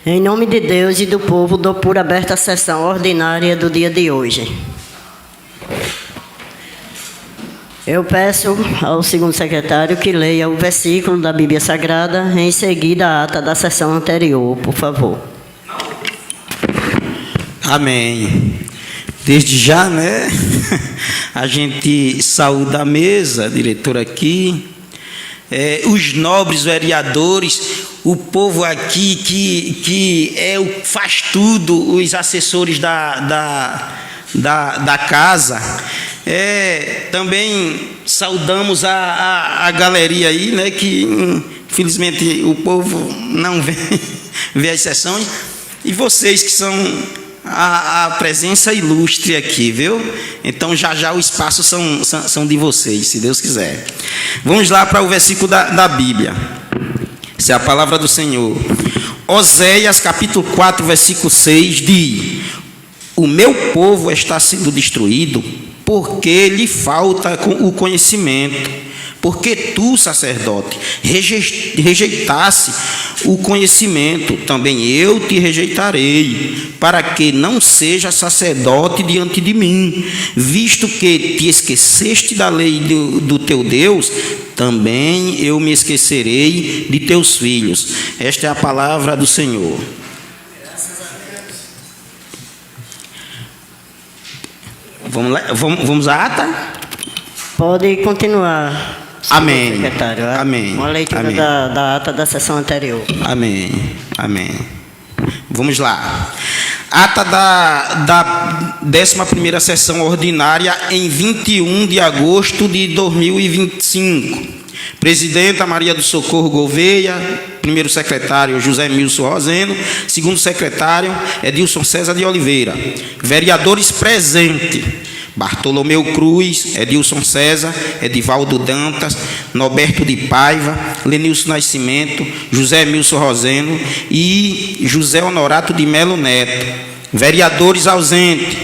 Em nome de Deus e do povo, dou por aberta a sessão ordinária do dia de hoje. Eu peço ao segundo secretário que leia o versículo da Bíblia Sagrada, em seguida a ata da sessão anterior, por favor. Amém. Desde já, né? A gente saúda a mesa, diretor aqui, os nobres vereadores, o povo aqui que faz tudo, os assessores da casa. Também saudamos a galeria aí, né? Que infelizmente o povo não vê as sessões. E vocês que são a presença ilustre aqui, viu? Então já o espaço são de vocês, se Deus quiser. Vamos lá para o versículo da Bíblia. Essa é a palavra do Senhor. Oséias capítulo 4, versículo 6 diz: o meu povo está sendo destruído porque lhe falta o conhecimento, porque tu, sacerdote, rejeitasse o conhecimento, também eu te rejeitarei, para que não seja sacerdote diante de mim, visto que te esqueceste da lei do teu Deus, também eu me esquecerei de teus filhos. Esta é a palavra do Senhor. Vamos à ata? Pode continuar. Amém. Secretário. Amém. Uma leitura Amém. Da ata da sessão anterior. Amém. Amém. Vamos lá. Ata da 11ª sessão ordinária em 21 de agosto de 2025. Presidenta Maria do Socorro Gouveia, primeiro secretário José Milson Roseno, segundo secretário Edilson César de Oliveira. Vereadores presentes: Bartolomeu Cruz, Edilson César, Edivaldo Dantas, Norberto de Paiva, Lenilson Nascimento, José Milson Roseno e José Honorato de Melo Neto. Vereadores ausentes: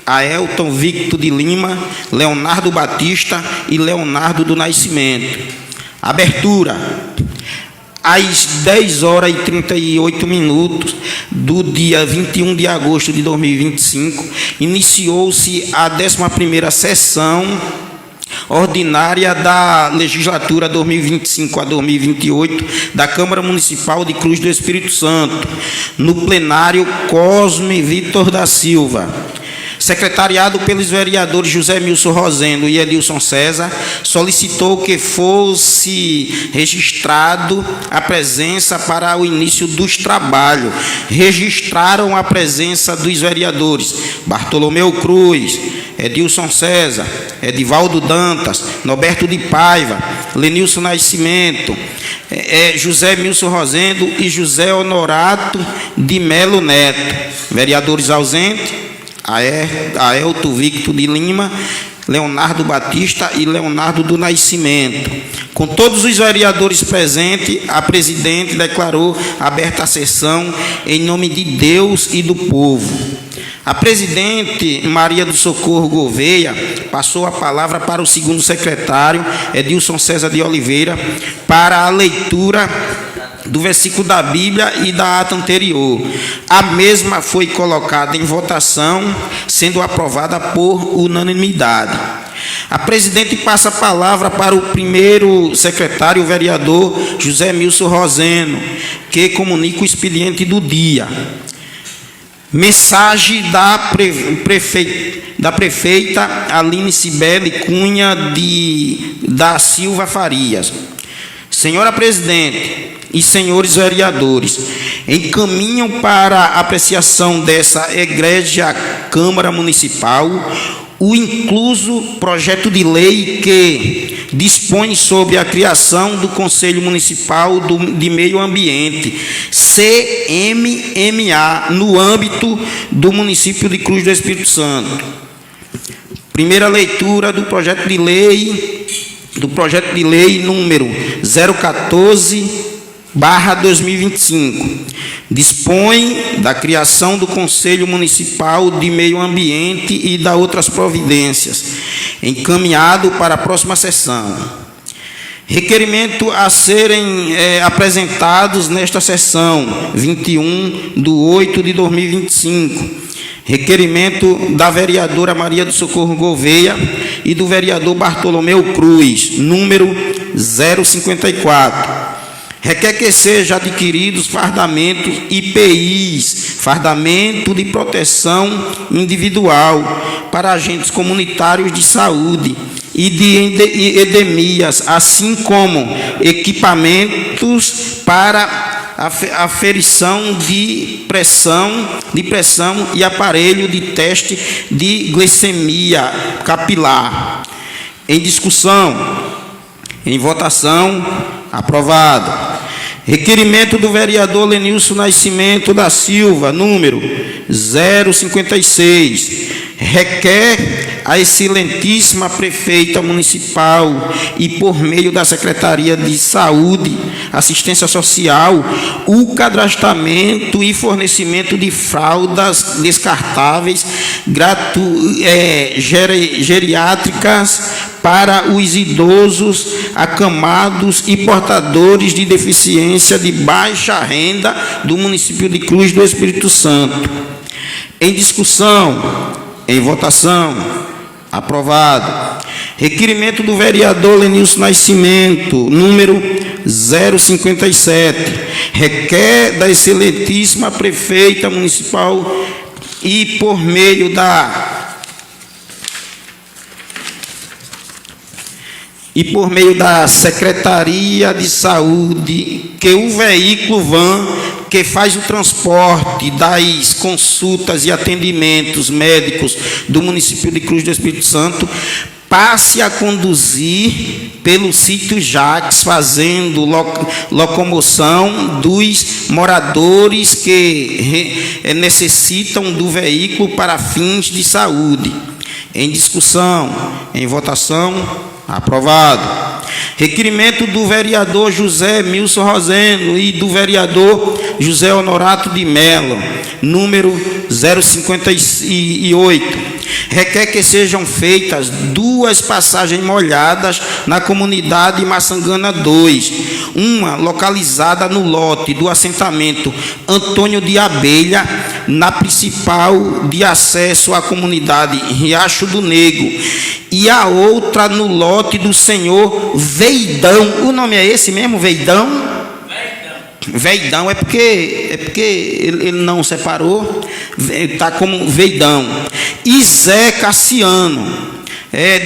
Aelton Victor de Lima, Leonardo Batista e Leonardo do Nascimento. Abertura. Às 10h38 do dia 21 de agosto de 2025, iniciou-se a 11ª sessão ordinária da legislatura 2025 a 2028 da Câmara Municipal de Cruz do Espírito Santo, no plenário Cosme Vitor da Silva. Secretariado pelos vereadores José Milson Roseno e Edilson César, solicitou que fosse registrado a presença para o início dos trabalhos. Registraram a presença dos vereadores Bartolomeu Cruz, Edilson César, Edivaldo Dantas, Norberto de Paiva, Lenilson Nascimento, José Milson Rosendo e José Honorato de Melo Neto. Vereadores ausentes: Aelton Victor de Lima, Leonardo Batista e Leonardo do Nascimento. Com todos os vereadores presentes, a presidente declarou aberta a sessão em nome de Deus e do povo. A presidente Maria do Socorro Gouveia passou a palavra para o segundo secretário Edilson César de Oliveira para a leitura do versículo da Bíblia e da ata anterior. A mesma foi colocada em votação, sendo aprovada por unanimidade. A presidente passa a palavra para o primeiro secretário, o vereador José Milson Roseno, que comunica o expediente do dia. Mensagem da prefeita Aline Cibele Cunha da Silva Farias. Senhora presidente e senhores vereadores, encaminham para apreciação dessa egrégia Câmara Municipal o incluso projeto de lei que dispõe sobre a criação do Conselho Municipal de Meio Ambiente, CMMA, no âmbito do município de Cruz do Espírito Santo. Primeira leitura do projeto de lei número 014/2025, dispõe da criação do Conselho Municipal de Meio Ambiente e da outras providências, encaminhado para a próxima sessão. Requerimento a serem apresentados nesta sessão, 21/8/2025. Requerimento da vereadora Maria do Socorro Gouveia e do vereador Bartolomeu Cruz, número 054. Requer que sejam adquiridos fardamentos IPIs, fardamento de proteção individual, para agentes comunitários de saúde e de endemias, assim como equipamentos para aferição de pressão e aparelho de teste de glicemia capilar. Em discussão, em votação, aprovado. Requerimento do vereador Lenilson Nascimento da Silva, número 056. Requer a excelentíssima prefeita municipal e por meio da Secretaria de Saúde, Assistência Social, o cadastramento e fornecimento de fraldas descartáveis geriátricas para os idosos acamados e portadores de deficiência de baixa renda do município de Cruz do Espírito Santo. Em discussão, em votação, aprovado. Requerimento do vereador Lenilson Nascimento, número 057. Requer da excelentíssima prefeita municipal e por meio da Secretaria de Saúde, que o veículo van que faz o transporte das consultas e atendimentos médicos do município de Cruz do Espírito Santo passe a conduzir pelo sítio Jacques, fazendo locomoção dos moradores que necessitam do veículo para fins de saúde. Em discussão, em votação, aprovado. Requerimento do vereador José Milson Rosendo e do vereador José Honorato de Mello, número 058. Requer que sejam feitas 2 passagens molhadas na comunidade Maçangana 2, uma localizada no lote do assentamento Antônio de Abelha, na principal de acesso à comunidade Riacho do Negro, e a outra no lote do senhor Veidão. O nome é esse mesmo, Veidão? Veidão é porque ele não separou, está como Veidão. E Zé Cassiano.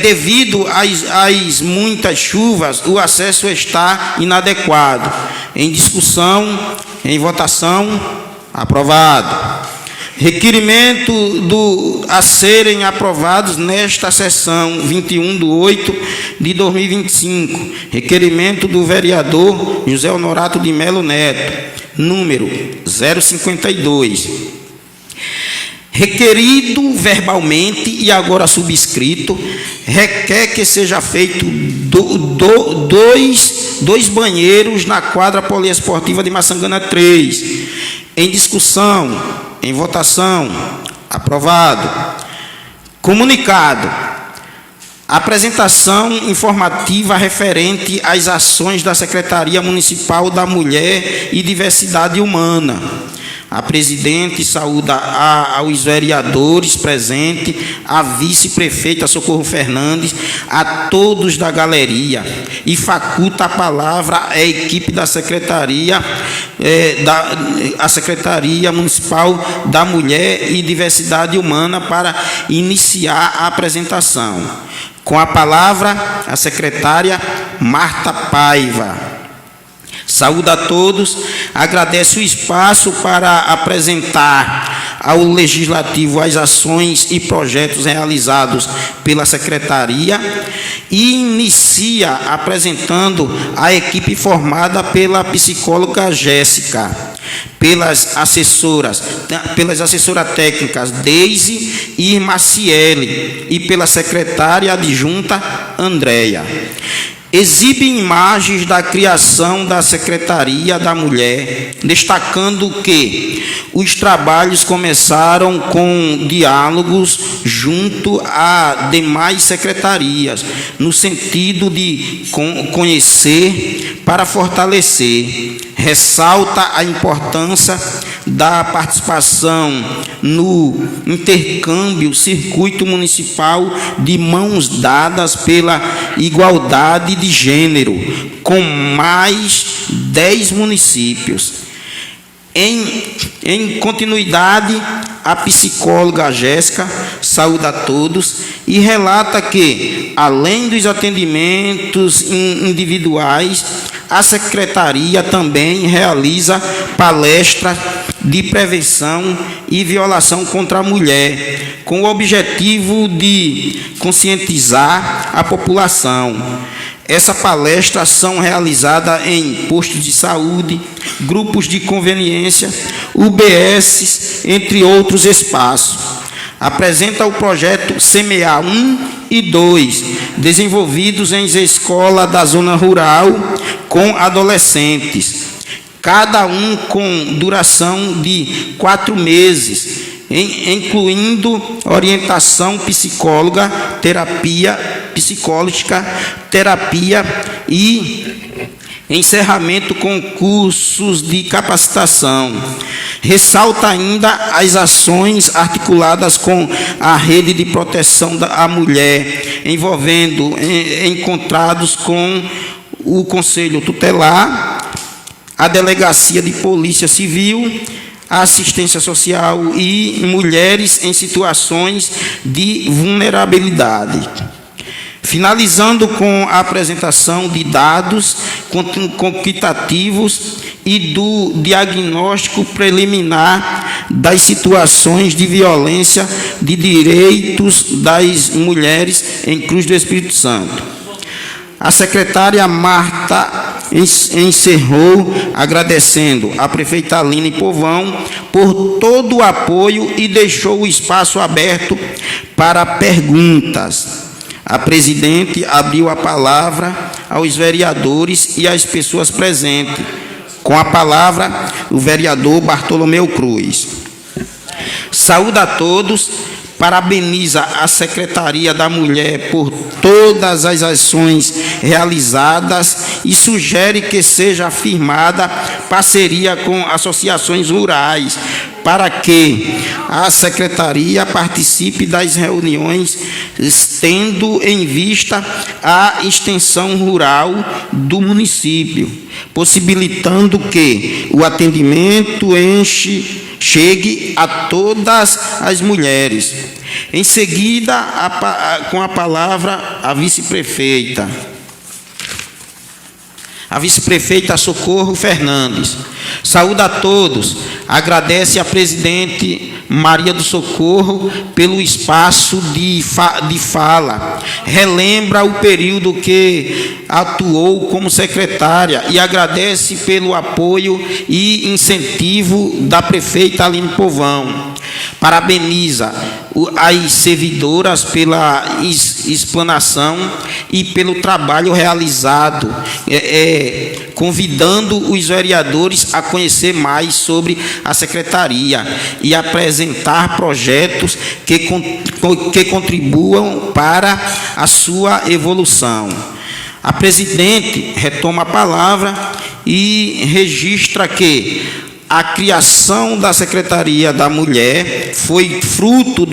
Devido às muitas chuvas, o acesso está inadequado. Em discussão, em votação, aprovado. Requerimento a serem aprovados nesta sessão, 21/8/2025. Requerimento do vereador José Honorato de Melo Neto, número 052. Requerido verbalmente e agora subscrito, requer que seja feito dois banheiros na quadra poliesportiva de Maçangana 3. Em discussão, em votação, aprovado. Comunicado. Apresentação informativa referente às ações da Secretaria Municipal da Mulher e Diversidade Humana. A presidente saúda aos vereadores presentes, a vice-prefeita Socorro Fernandes, a todos da galeria, e faculta a palavra à equipe da Secretaria, a Secretaria Municipal da Mulher e Diversidade Humana para iniciar a apresentação. Com a palavra, a secretária Marta Paiva. Saúde a todos, agradeço o espaço para apresentar ao Legislativo as ações e projetos realizados pela Secretaria e inicia apresentando a equipe formada pela psicóloga Jéssica, pelas assessoras técnicas Deise e Maciele e pela secretária adjunta Andréia. exibe imagens da criação da Secretaria da Mulher, destacando que os trabalhos começaram com diálogos junto a demais secretarias, no sentido de conhecer para fortalecer. Ressalta a importância da participação no intercâmbio circuito municipal de mãos dadas pela igualdade de gênero, com mais 10 municípios. Em continuidade, a psicóloga Jéssica saúda a todos e relata que, além dos atendimentos individuais, a Secretaria também realiza palestras de prevenção e violação contra a mulher, com o objetivo de conscientizar a população. Essas palestras são realizadas em postos de saúde, grupos de conveniência, UBS, entre outros espaços. Apresenta o projeto Semear 1 e 2, desenvolvidos em escolas da zona rural com adolescentes, cada um com duração de 4 meses, incluindo orientação psicóloga, psicológica, terapia e encerramento com cursos de capacitação. Ressalta ainda as ações articuladas com a rede de proteção à mulher, envolvendo encontrados com o Conselho Tutelar, a Delegacia de Polícia Civil, a assistência social e mulheres em situações de vulnerabilidade. Finalizando com a apresentação de dados quantitativos e do diagnóstico preliminar das situações de violência de direitos das mulheres em Cruz do Espírito Santo. A secretária Marta encerrou agradecendo a prefeita Aline Povão por todo o apoio e deixou o espaço aberto para perguntas. A presidente abriu a palavra aos vereadores e às pessoas presentes. Com a palavra, o vereador Bartolomeu Cruz. Saúda a todos, parabeniza a Secretaria da Mulher por todas as ações realizadas e sugere que seja firmada parceria com associações rurais para que a Secretaria participe das reuniões, tendo em vista a extensão rural do município, possibilitando que o atendimento chegue a todas as mulheres. Em seguida, com a palavra, a vice-prefeita. A vice-prefeita Socorro Fernandes. Saúda a todos. Agradece a presidente Maria do Socorro pelo espaço de fala. Relembra o período que atuou como secretária e agradece pelo apoio e incentivo da prefeita Aline Povão. Parabeniza as servidoras pela explanação e pelo trabalho realizado, convidando os vereadores a conhecer mais sobre a secretaria e apresentar projetos que contribuam para a sua evolução. A presidente retoma a palavra e registra que a criação da Secretaria da Mulher foi fruto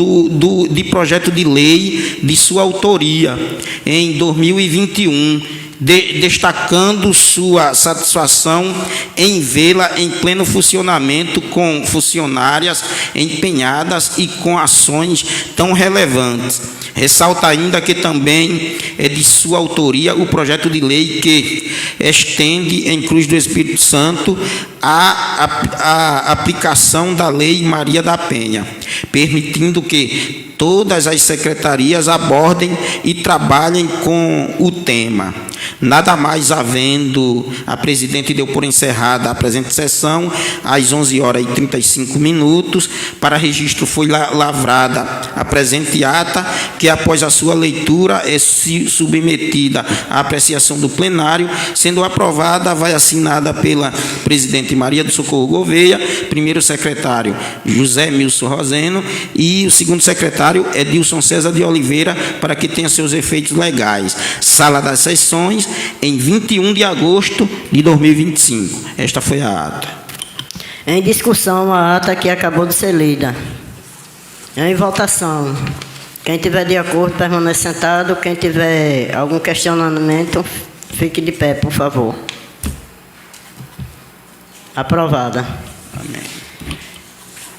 de projeto de lei de sua autoria em 2021, destacando sua satisfação em vê-la em pleno funcionamento com funcionárias empenhadas e com ações tão relevantes. Ressalta ainda que também é de sua autoria o projeto de lei que estende em Cruz do Espírito Santo a aplicação da Lei Maria da Penha, permitindo que todas as secretarias abordem e trabalhem com o tema. Nada mais havendo, a presidente deu por encerrada a presente sessão às 11h35. Para registro foi lavrada a presente ata, que após a sua leitura é submetida à apreciação do plenário. Sendo aprovada, vai assinada pela presidente Maria do Socorro Gouveia, primeiro secretário José Milson Roseno e o segundo secretário Edilson César de Oliveira, para que tenha seus efeitos legais. Sala das Sessões, em 21 de agosto de 2025. Esta foi a ata. Em discussão, a ata que acabou de ser lida. Em votação. Quem tiver de acordo, permanece sentado. Quem tiver algum questionamento, fique de pé, por favor. Aprovada. Amém.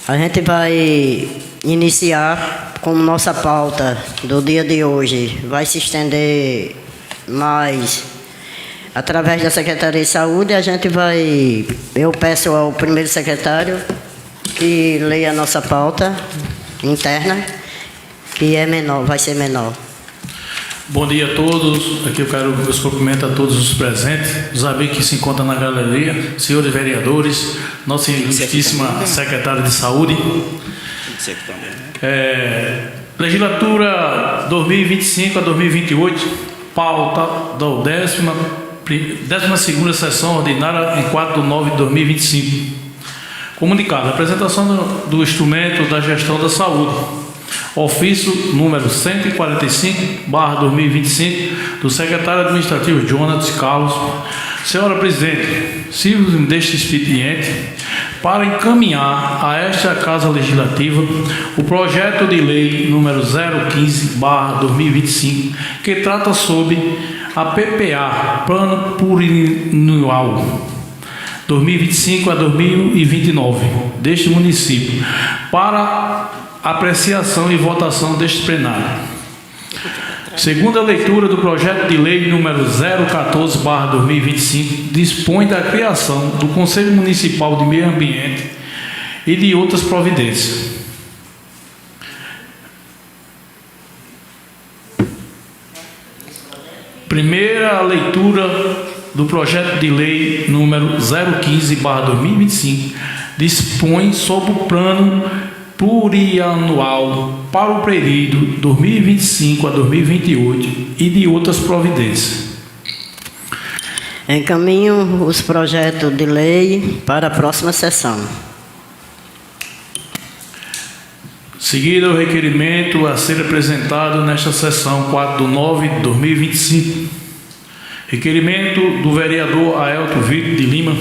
A gente vai iniciar com nossa pauta do dia de hoje. Vai se estender mais através da Secretaria de Saúde. Eu peço ao primeiro secretário que leia a nossa pauta interna, que é menor, vai ser menor. Bom dia a todos. Aqui eu quero meus cumprimentos a todos os presentes, os amigos que se encontram na galeria, senhores vereadores, nossa ilustríssima secretária de Saúde. Legislatura 2025 a 2028, pauta da 12ª sessão ordinária em 4 de 9 de 2025. Comunicado: apresentação do instrumento da gestão da saúde. Ofício número 145/2025 do secretário administrativo Jonas Carlos. Senhora presidente, sirvo-me deste expediente para encaminhar a esta Casa Legislativa o projeto de lei número 015/2025, que trata sobre a PPA, Plano Plurianual 2025 a 2029, deste município, para apreciação e votação deste plenário. Segunda leitura do projeto de lei número 014/2025 dispõe da criação do Conselho Municipal de Meio Ambiente e de outras providências. Primeira leitura do projeto de lei número 015/2025 dispõe sobre o plano plurianual para o período 2025 a 2028 e de outras providências. Encaminho os projetos de lei para a próxima sessão. Seguido o requerimento a ser apresentado nesta sessão 4 de 9 de 2025. Requerimento do vereador Aelto Vitor de Lima,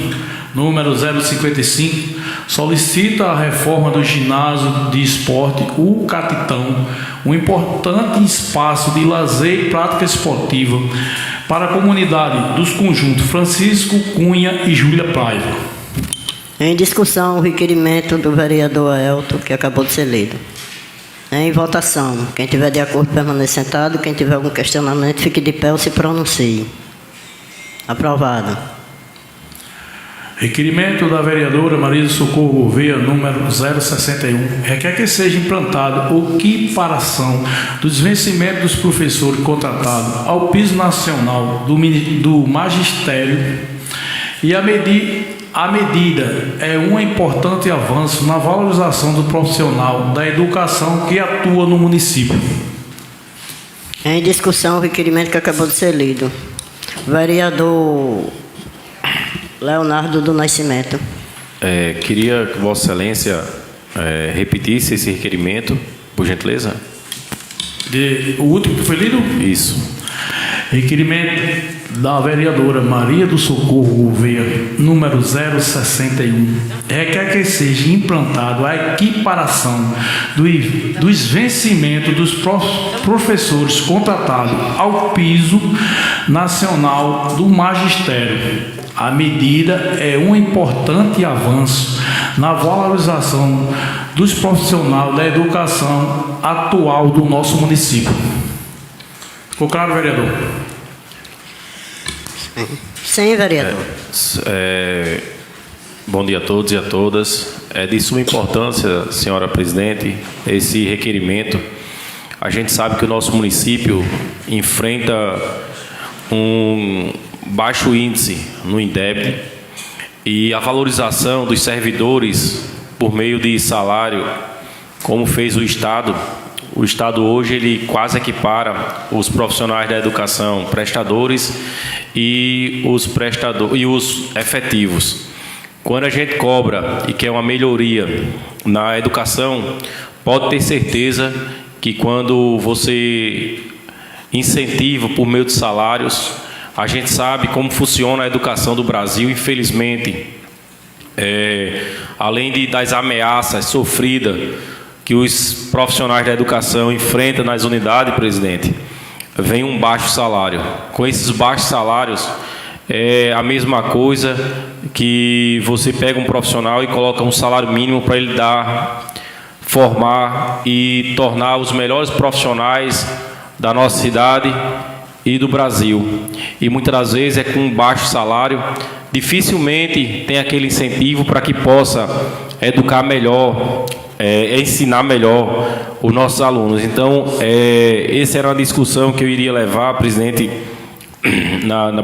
número 055, solicita a reforma do ginásio de esporte O Catitão, um importante espaço de lazer e prática esportiva para a comunidade dos conjuntos Francisco Cunha e Júlia Paiva. Em discussão, o requerimento do vereador Aelto, que acabou de ser lido. Em votação. Quem tiver de acordo, permanece sentado. Quem tiver algum questionamento, fique de pé ou se pronuncie. Aprovado. Requerimento da vereadora Maria do Socorro Gouveia, número 061, requer que seja implantado o equiparação dos vencimentos dos professores contratados ao piso nacional do magistério, e a medida é um importante avanço na valorização do profissional da educação que atua no município. Em discussão, o requerimento que acabou de ser lido. Vereador Leonardo do Nascimento. Queria que Vossa Excelência repetisse esse requerimento, por gentileza. O último que foi lido? Isso. Requerimento da vereadora Maria do Socorro Gouveia, número 061, requer que seja implantado a equiparação dos vencimentos dos professores contratados ao piso nacional do magistério. A medida é um importante avanço na valorização dos profissionais da educação atual do nosso município. Ficou claro, vereador? Sim, vereador. Bom dia a todos e a todas. É de suma importância, senhora presidente, esse requerimento. A gente sabe que o nosso município enfrenta um baixo índice no INDEB e a valorização dos servidores por meio de salário, como fez o Estado. O Estado hoje ele quase equipara os profissionais da educação, prestadores e os efetivos. Quando a gente cobra e quer uma melhoria na educação, pode ter certeza que quando você incentiva por meio de salários, a gente sabe como funciona a educação do Brasil, infelizmente, além das ameaças sofridas que os profissionais da educação enfrentam nas unidades, presidente, vem um baixo salário. Com esses baixos salários, é a mesma coisa que você pega um profissional e coloca um salário mínimo para ele formar e tornar os melhores profissionais da nossa cidade e do Brasil. E muitas das vezes é com um baixo salário, dificilmente tem aquele incentivo para que possa educar melhor, ensinar melhor os nossos alunos. Então, essa era uma discussão que eu iria levar, presidente,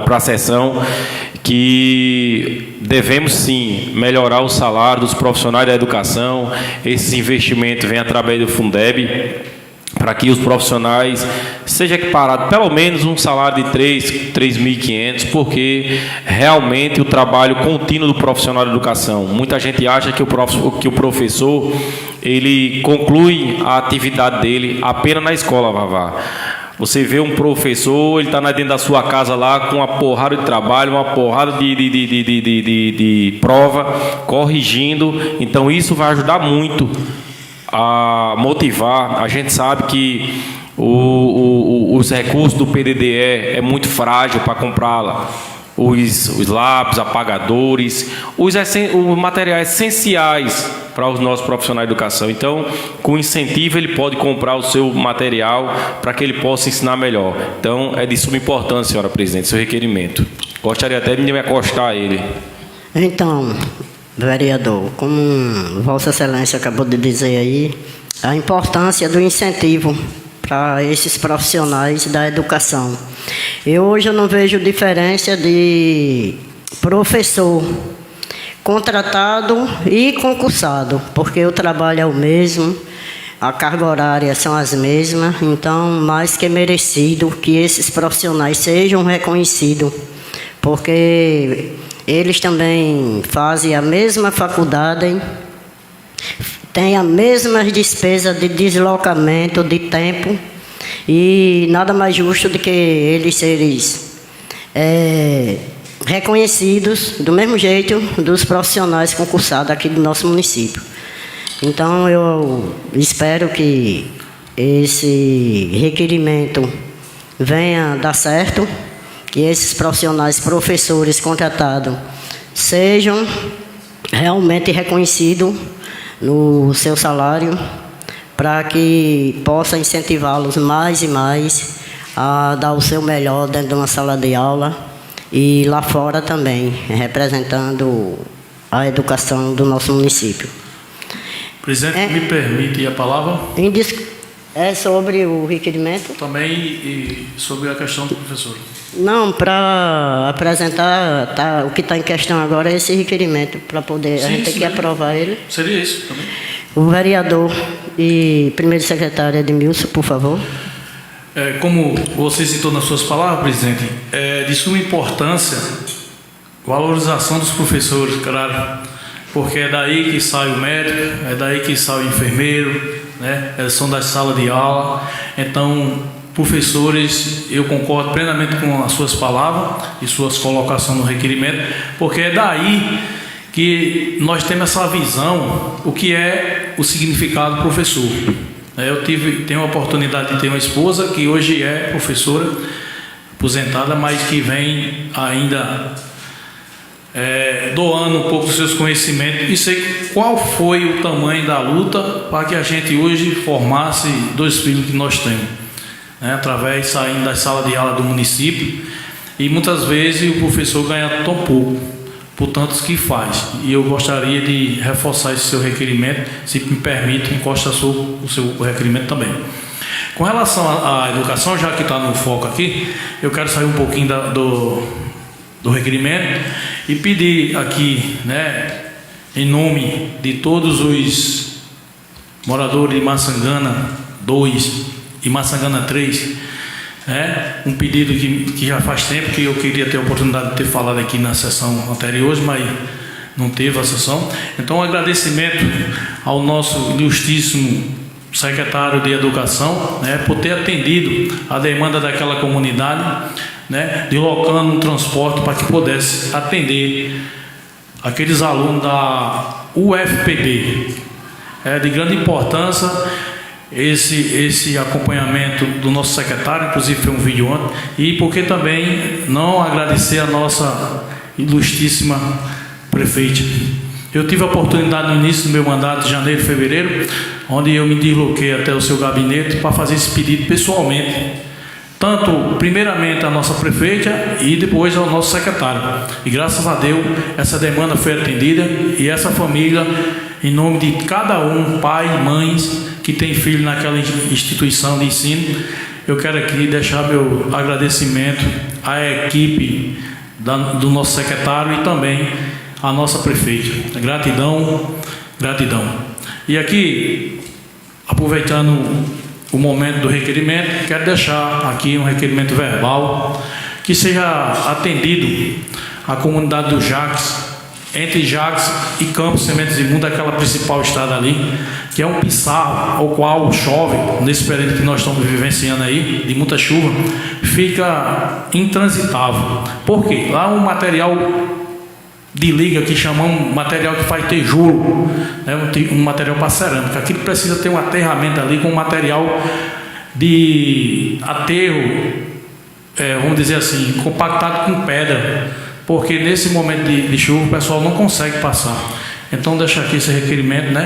para a sessão, que devemos sim melhorar o salário dos profissionais da educação. Esses investimentos vêm através do Fundeb, para que os profissionais sejam equiparados pelo menos um salário de 3.500, porque realmente o trabalho contínuo do profissional da educação. Muita gente acha que o professor ele conclui a atividade dele apenas na escola, Vavá. Você vê um professor, ele está dentro da sua casa lá com uma porrada de trabalho, uma porrada de prova, corrigindo. Então isso vai ajudar muito a motivar. A gente sabe que os recursos do PDDE é muito frágil para comprá-la. Os lápis, apagadores, os materiais essenciais para os nossos profissionais de educação. Então, com incentivo, ele pode comprar o seu material para que ele possa ensinar melhor. Então, é de suma importância, senhora presidente, seu requerimento. Gostaria até de me acostar a ele. Então, vereador, como Vossa Excelência acabou de dizer aí, a importância do incentivo para esses profissionais da educação. Hoje eu não vejo diferença de professor contratado e concursado, porque o trabalho é o mesmo, a carga horária são as mesmas, então mais que merecido que esses profissionais sejam reconhecidos, porque eles também fazem a mesma faculdade, têm as mesmas despesas de deslocamento, de tempo, e nada mais justo do que eles serem reconhecidos do mesmo jeito dos profissionais concursados aqui do nosso município. Então, eu espero que esse requerimento venha dar certo, que esses profissionais, professores contratados, sejam realmente reconhecidos no seu salário, para que possa incentivá-los mais e mais a dar o seu melhor dentro de uma sala de aula e lá fora também, representando a educação do nosso município. Presidente, me permite a palavra? É sobre o requerimento? Também e sobre a questão do professor. Não, para apresentar, o que está em questão agora é esse requerimento, para poder, a gente tem que aprovar ele. Seria isso também. O vereador e primeiro secretário Edmilson, por favor. Como você citou nas suas palavras, presidente, é de suma importância a valorização dos professores, claro, porque é daí que sai o médico, é daí que sai o enfermeiro, né? Eles são das salas de aula. Então, professores, eu concordo plenamente com as suas palavras e suas colocações no requerimento, porque é daí que nós temos essa visão, o que é o significado do professor. Eu tenho a oportunidade de ter uma esposa que hoje é professora, aposentada, mas que vem ainda doando um pouco dos seus conhecimentos, e sei qual foi o tamanho da luta para que a gente hoje formasse 2 filhos que nós temos, né, através saindo da sala de aula do município, e muitas vezes o professor ganha tão pouco por tantos que faz. E eu gostaria de reforçar esse seu requerimento, se me permite, encosta o seu requerimento também. Com relação à educação, já que está no foco aqui, eu quero sair um pouquinho do requerimento e pedir aqui, né, em nome de todos os moradores de Maçangana 2 e Maçangana 3, um pedido que já faz tempo que eu queria ter a oportunidade de ter falado aqui na sessão anterior, mas não teve a sessão. Então, um agradecimento ao nosso ilustríssimo secretário de Educação, por ter atendido a demanda daquela comunidade, deslocando um transporte para que pudesse atender aqueles alunos da UFPB. É de grande importância esse acompanhamento do nosso secretário, inclusive foi um vídeo ontem, e porque também não agradecer a nossa ilustríssima prefeita. Eu tive a oportunidade no início do meu mandato, de janeiro e fevereiro, onde eu me desloquei até o seu gabinete para fazer esse pedido pessoalmente, tanto primeiramente à nossa prefeita e depois ao nosso secretário. E graças a Deus essa demanda foi atendida, e essa família, em nome de cada um, pai e mães que tem filho naquela instituição de ensino, eu quero aqui deixar meu agradecimento à equipe do nosso secretário e também à nossa prefeita. Gratidão, gratidão. E aqui, aproveitando o momento do requerimento, quero deixar aqui um requerimento verbal que seja atendido à comunidade do Jacques, entre Jacques e Campos Sementes Imundas, aquela principal estrada ali, que é um pissarro, ao qual chove, nesse período que nós estamos vivenciando aí, de muita chuva, fica intransitável. Por quê? Lá um material de liga que chamamos material que faz tijolo, um material para cerâmica. Aquilo precisa ter um aterramento ali com material de aterro, vamos dizer assim, compactado com pedra, porque nesse momento de chuva o pessoal não consegue passar. Então deixa aqui esse requerimento,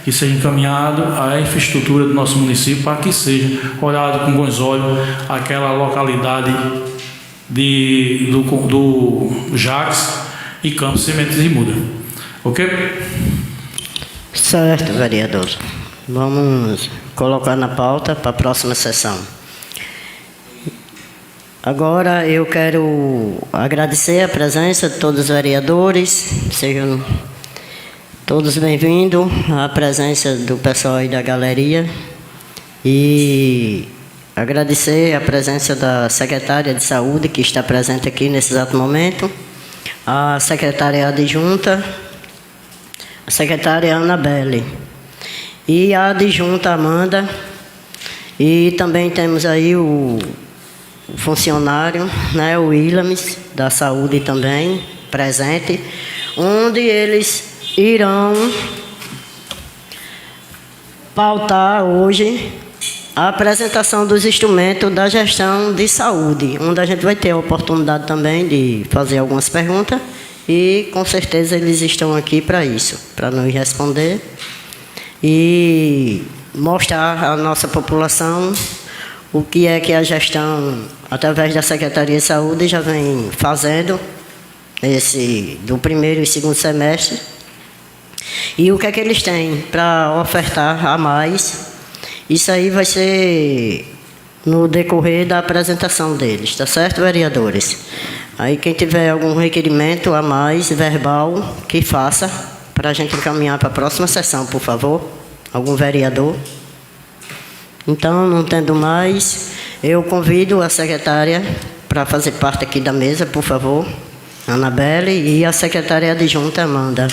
que seja encaminhado à infraestrutura do nosso município para que seja olhado com bons olhos aquela localidade do Jacques e Campos Sementes Imundas. Ok? Certo, vereador. Vamos colocar na pauta para a próxima sessão. Agora eu quero agradecer a presença de todos os vereadores, sejam todos bem-vindos, a presença do pessoal aí da galeria, e agradecer a presença da secretária de Saúde, que está presente aqui nesse exato momento, a secretária adjunta, a secretária Anabelle, e a adjunta Amanda, e também temos aí o funcionário, o Williams, da Saúde também, presente, onde eles irão pautar hoje a apresentação dos instrumentos da gestão de saúde, onde a gente vai ter a oportunidade também de fazer algumas perguntas, e com certeza eles estão aqui para isso, para nos responder e mostrar à nossa população o que é que a gestão, através da Secretaria de Saúde, já vem fazendo do primeiro e segundo semestre, e o que é que eles têm para ofertar a mais. Isso aí vai ser no decorrer da apresentação deles, tá certo, vereadores? Aí quem tiver algum requerimento a mais, verbal, que faça, para a gente encaminhar para a próxima sessão, por favor. Algum vereador? Então, não tendo mais, eu convido a secretária para fazer parte aqui da mesa, por favor, Anabelle, e a secretária adjunta, Amanda.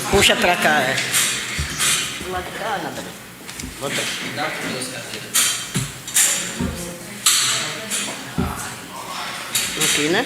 Puxa para cá. Do lado de cá, Anabelle. Bota. Aqui, né?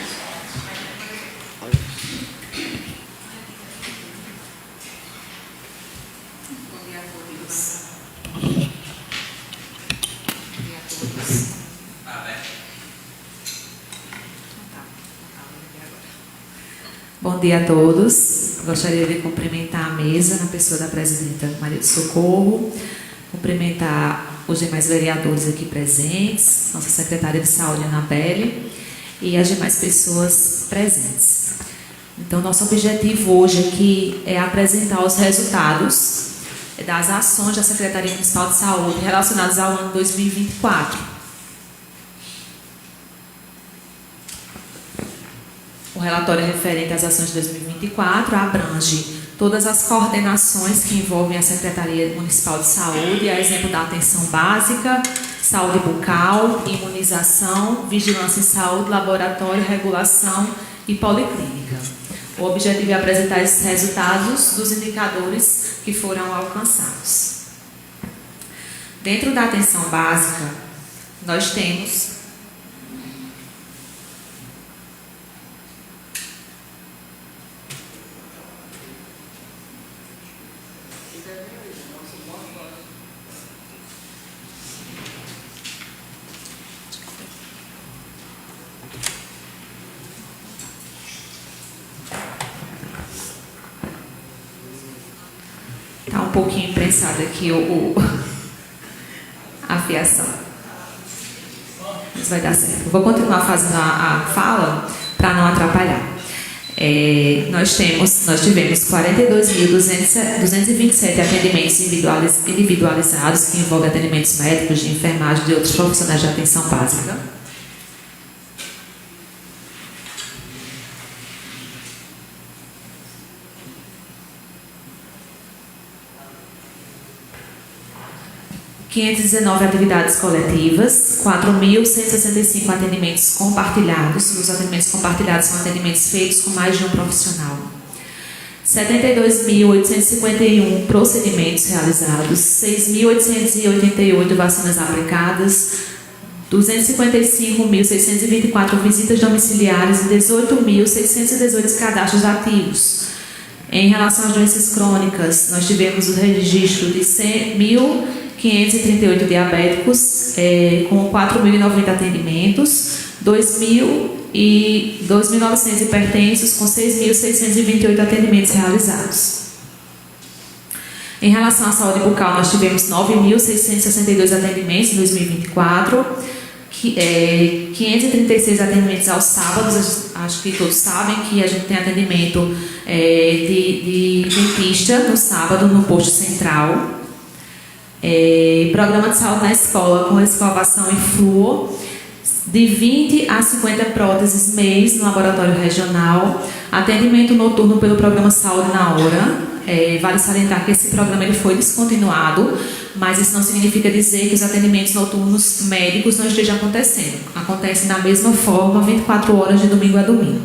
Bom dia a todos. Gostaria de cumprimentar a mesa, na pessoa da presidenta Maria do Socorro, cumprimentar os demais vereadores aqui presentes, nossa secretária de saúde, Anabelle, e as demais pessoas presentes. Então, nosso objetivo hoje aqui é apresentar os resultados das ações da Secretaria Municipal de Saúde relacionadas ao ano 2024. O relatório referente às ações de 2024 abrange todas as coordenações que envolvem a Secretaria Municipal de Saúde, a exemplo da atenção básica, saúde bucal, imunização, vigilância em saúde, laboratório, regulação e policlínica. O objetivo é apresentar esses resultados dos indicadores que foram alcançados. Dentro da atenção básica, nós temos Está um pouquinho imprensado aqui a fiação. Mas vai dar certo. Eu vou continuar fazendo a fala para não atrapalhar. Nós tivemos 42.227 atendimentos individualizados, que envolvem atendimentos médicos, de enfermagem e de outros profissionais de atenção básica. (519 atividades coletivas, 4.165 atendimentos compartilhados. Os atendimentos compartilhados são atendimentos feitos com mais de um profissional. 72.851 procedimentos realizados, 6.888 vacinas aplicadas, 255.624 visitas domiciliares e 18.618 cadastros ativos. Em relação às doenças crônicas, nós tivemos o registro de 100.538 diabéticos, com 4.090 atendimentos, 2.900 hipertensos, com 6.628 atendimentos realizados. Em relação à saúde bucal, nós tivemos 9.662 atendimentos em 2024, 536 atendimentos aos sábados. Acho que todos sabem que a gente tem atendimento de dentista no sábado no posto central. Programa de saúde na escola com escovação e flúor, de 20 a 50 próteses mês no laboratório regional, atendimento noturno pelo programa Saúde na Hora. Vale salientar que esse programa ele foi descontinuado, mas isso não significa dizer que os atendimentos noturnos médicos não estejam acontecendo. Acontecem da mesma forma, 24 horas de domingo a domingo.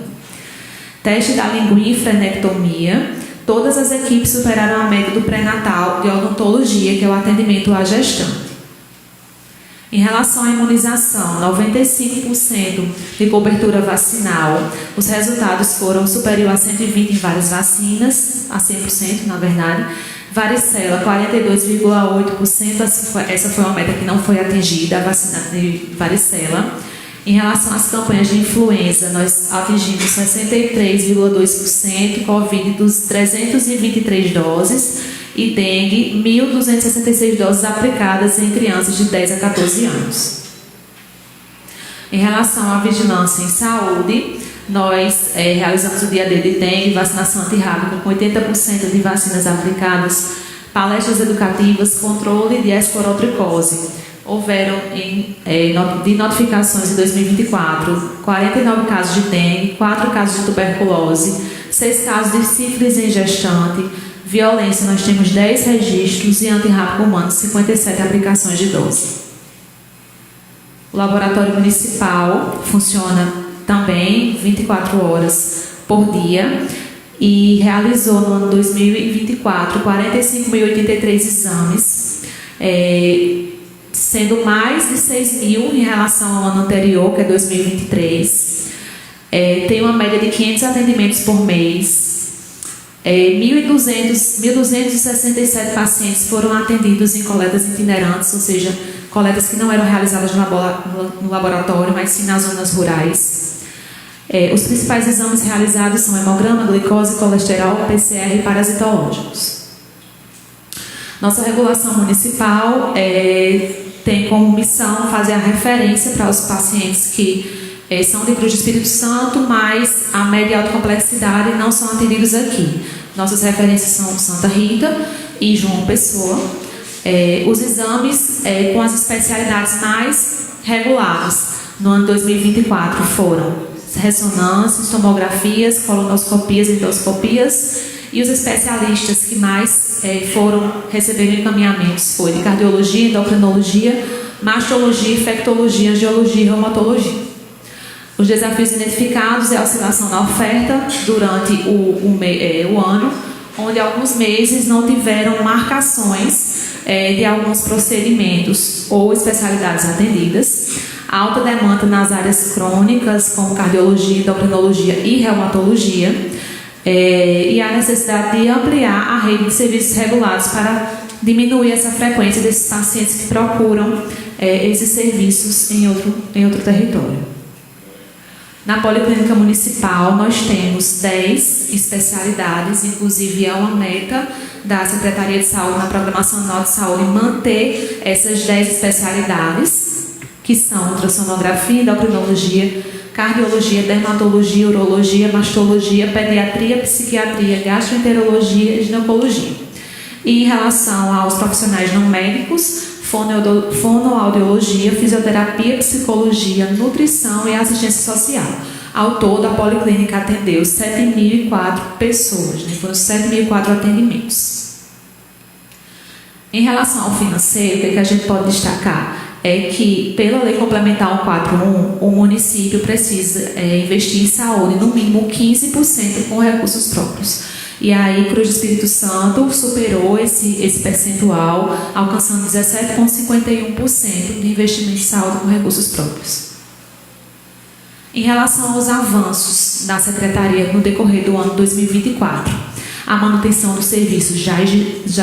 Teste da linguinha e frenectomia. Todas as equipes superaram a média do pré-natal de odontologia, que é o atendimento à gestante. Em relação à imunização, 95% de cobertura vacinal. Os resultados foram superior a 120 em várias vacinas, a 100% na verdade. Varicela, 42,8%, essa foi uma meta que não foi atingida, a vacina de varicela. Em relação às campanhas de influenza, nós atingimos 63,2%, Covid 323 doses e dengue 1.266 doses aplicadas em crianças de 10 a 14 anos. Em relação à vigilância em saúde, nós realizamos o dia D de dengue, vacinação antirrábica com 80% de vacinas aplicadas, palestras educativas, controle de esporotricose. Houveram de notificações em 2024, 49 casos de dengue, 4 casos de tuberculose, 6 casos de sífilis em gestante, violência nós temos 10 registros e antirrábico humano 57 aplicações de dose. O laboratório municipal funciona também 24 horas por dia e realizou no ano 2024 45.083 exames, sendo mais de 6 mil em relação ao ano anterior, que é 2023. Tem uma média de 500 atendimentos por mês. 1.267 pacientes foram atendidos em coletas itinerantes, ou seja, coletas que não eram realizadas no laboratório, mas sim nas zonas rurais. Os principais exames realizados são hemograma, glicose, colesterol, PCR e parasitológicos. Nossa regulação municipal tem como missão fazer a referência para os pacientes que são de Cruz do Espírito Santo, mas a média e alta complexidade não são atendidos aqui. Nossas referências são Santa Rita e João Pessoa. Os exames com as especialidades mais reguladas no ano 2024 foram ressonâncias, tomografias, colonoscopias, endoscopias, e os especialistas que mais foram recebendo encaminhamentos foi de cardiologia, endocrinologia, mastologia, infectologia, angiologia e reumatologia. Os desafios identificados é a oscilação na oferta durante o ano, onde alguns meses não tiveram marcações de alguns procedimentos ou especialidades atendidas, a alta demanda nas áreas crônicas, como cardiologia, endocrinologia e reumatologia, e a necessidade de ampliar a rede de serviços regulados para diminuir essa frequência desses pacientes que procuram esses serviços em outro território. Na Policlínica Municipal, nós temos 10 especialidades, inclusive é uma meta da Secretaria de Saúde na Programação Anual de Saúde manter essas 10 especialidades, que são ultrassonografia, endocrinologia, cardiologia, dermatologia, urologia, mastologia, pediatria, psiquiatria, gastroenterologia e ginecologia. E em relação aos profissionais não médicos, fonoaudiologia, fisioterapia, psicologia, nutrição e assistência social. Ao todo, a Policlínica atendeu 7.004 pessoas, foram 7.004 atendimentos. Em relação ao financeiro, o que a gente pode destacar é que, pela Lei Complementar 141, o município precisa investir em saúde no mínimo 15% com recursos próprios. E aí, Cruz do Espírito Santo superou esse percentual, alcançando 17,51% de investimento em saúde com recursos próprios. Em relação aos avanços da Secretaria no decorrer do ano 2024, a manutenção dos serviços já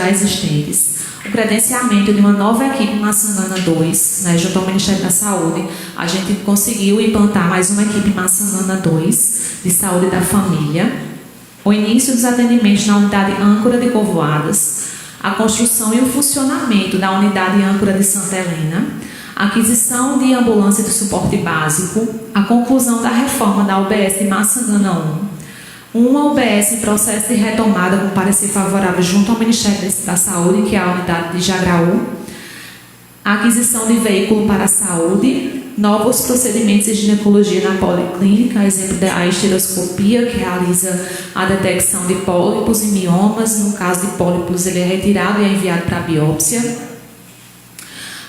existentes, o credenciamento de uma nova equipe Maçangana 2, junto ao Ministério da Saúde, a gente conseguiu implantar mais uma equipe Maçangana 2 de saúde da família, o início dos atendimentos na unidade âncora de Povoadas, a construção e o funcionamento da unidade âncora de Santa Helena, a aquisição de ambulância de suporte básico, a conclusão da reforma da UBS de Maçangana 1, uma UBS em processo de retomada com parecer favorável junto ao Ministério da Saúde, que é a unidade de Jagraú, a aquisição de veículo para a saúde, novos procedimentos de ginecologia na policlínica, exemplo da esteroscopia, que realiza a detecção de pólipos e miomas. No caso de pólipos, ele é retirado e é enviado para a biópsia.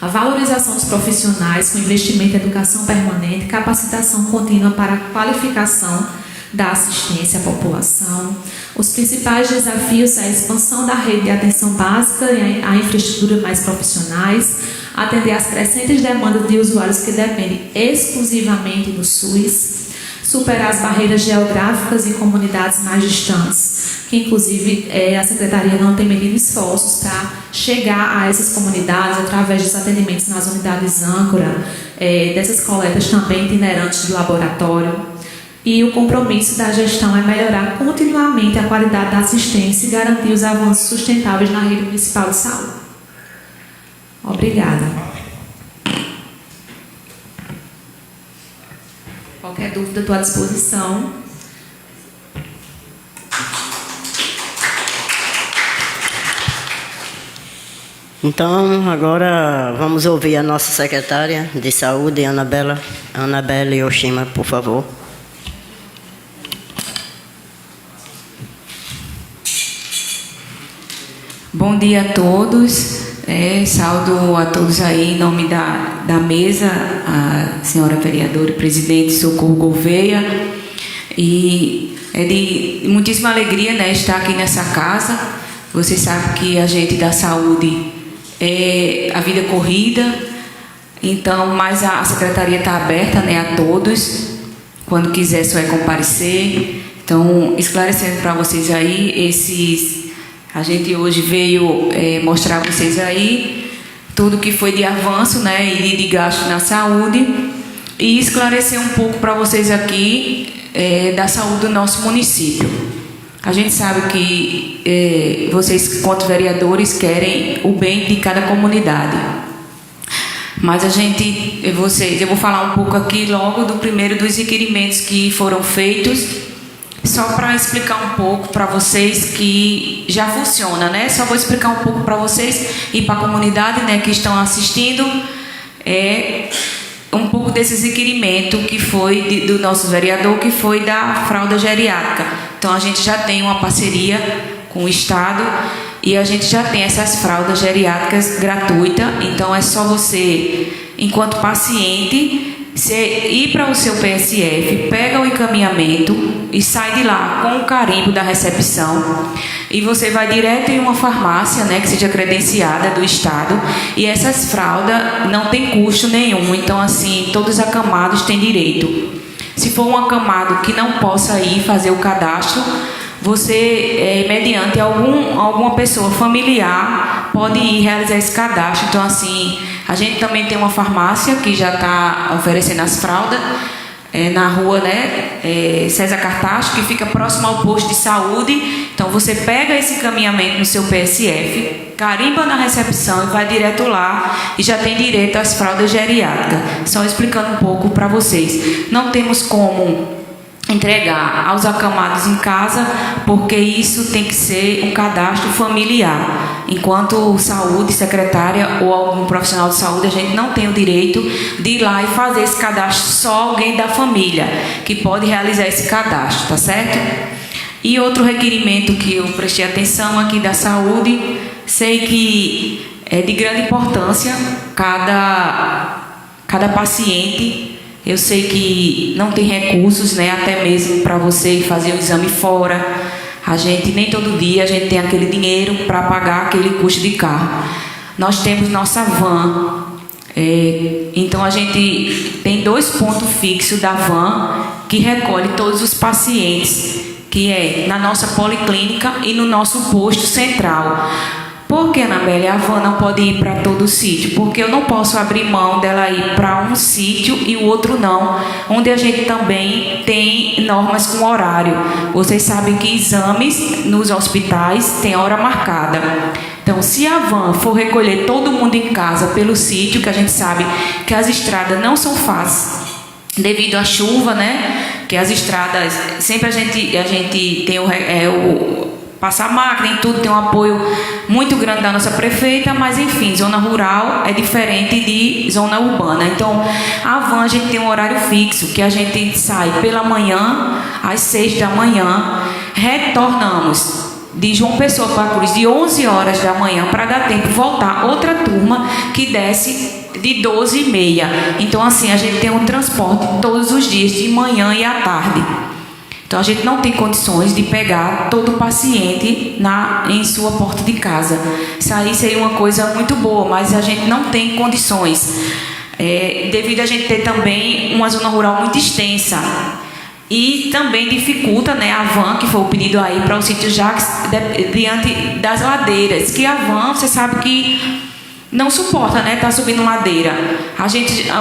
A valorização dos profissionais com investimento em educação permanente, capacitação contínua para a qualificação da assistência à população. Os principais desafios são a expansão da rede de atenção básica e a infraestrutura mais profissionais, atender às crescentes demandas de usuários que dependem exclusivamente do SUS, superar as barreiras geográficas em comunidades mais distantes, que inclusive a Secretaria não tem medido esforços para chegar a essas comunidades através dos atendimentos nas unidades âncora, dessas coletas também itinerantes de laboratório. E o compromisso da gestão é melhorar continuamente a qualidade da assistência e garantir os avanços sustentáveis na rede municipal de saúde. Obrigada. Qualquer dúvida, estou à disposição. Então, agora vamos ouvir a nossa secretária de saúde, Anabelle Oshima, por favor. Bom dia a todos, saúdo a todos aí em nome da mesa, a senhora vereadora e presidente Socorro Gouveia, e é de muitíssima alegria estar aqui nessa casa. Vocês sabem que a gente da saúde é a vida corrida, então, mas a secretaria está aberta a todos, quando quiser só é comparecer. Então, esclarecendo para vocês aí, a gente hoje veio mostrar para vocês aí tudo que foi de avanço e de gasto na saúde, e esclarecer um pouco para vocês aqui da saúde do nosso município. A gente sabe que vocês, enquanto vereadores, querem o bem de cada comunidade. Mas eu vou falar um pouco aqui logo do primeiro dos requerimentos que foram feitos, só para explicar um pouco para vocês que já funciona, né? Só vou explicar um pouco para vocês e para a comunidade, né, que estão assistindo, um pouco desses requerimentos que foi do nosso vereador, que foi da fralda geriátrica. Então, a gente já tem uma parceria com o Estado e a gente já tem essas fraldas geriátricas gratuitas. Então, é só você, enquanto paciente, você ir para o seu PSF, pega o encaminhamento e sai de lá com o carimbo da recepção. E você vai direto em uma farmácia, né, que seja credenciada do Estado. E essas fraldas não tem custo nenhum. Então, assim, todos os acamados têm direito. Se for um acamado que não possa ir fazer o cadastro, você, mediante alguma pessoa familiar, pode ir realizar esse cadastro. Então, assim, a gente também tem uma farmácia que já está oferecendo as fraldas, na rua, né, César Cartacho, que fica próximo ao posto de saúde. Então, você pega esse encaminhamento no seu PSF, carimba na recepção e vai direto lá e já tem direito às fraldas geriátricas. Só explicando um pouco para vocês. Não temos como entregar aos acamados em casa, porque isso tem que ser um cadastro familiar. Enquanto saúde, secretária ou algum profissional de saúde, a gente não tem o direito de ir lá e fazer esse cadastro, só alguém da família que pode realizar esse cadastro, tá certo? E outro requerimento que eu prestei atenção aqui da saúde, sei que é de grande importância cada paciente. Eu sei que não tem recursos, né, até mesmo para você fazer o exame fora. A gente, nem todo dia a gente tem aquele dinheiro para pagar aquele custo de carro. Nós temos nossa van. Então, a gente tem 2 pontos fixos da van que recolhe todos os pacientes, que é na nossa policlínica e no nosso posto central. Por que, Anabelle, a van não pode ir para todo o sítio? Porque eu não posso abrir mão dela ir para um sítio e o outro não, onde a gente também tem normas com horário. Vocês sabem que exames nos hospitais têm hora marcada. Então, se a van for recolher todo mundo em casa pelo sítio, que a gente sabe que as estradas não são fáceis, devido à chuva, né? Que as estradas, sempre a gente tem passar máquina e tudo, tem um apoio muito grande da nossa prefeita, mas enfim, zona rural é diferente de zona urbana. Então, a van, a gente tem um horário fixo, que a gente sai pela manhã, às 6 da manhã, retornamos de João Pessoa para Cruz de 11 horas da manhã, para dar tempo de voltar outra turma que desce de 12h30. Então, assim, a gente tem um transporte todos os dias, de manhã e à tarde. Então, a gente não tem condições de pegar todo o paciente em sua porta de casa. Isso aí seria uma coisa muito boa, mas a gente não tem condições. Devido a gente ter também uma zona rural muito extensa. E também dificulta, né, a van, que foi o pedido aí para o sítio Jacques, diante das ladeiras. Que a van, você sabe que não suporta, né, tá subindo ladeira.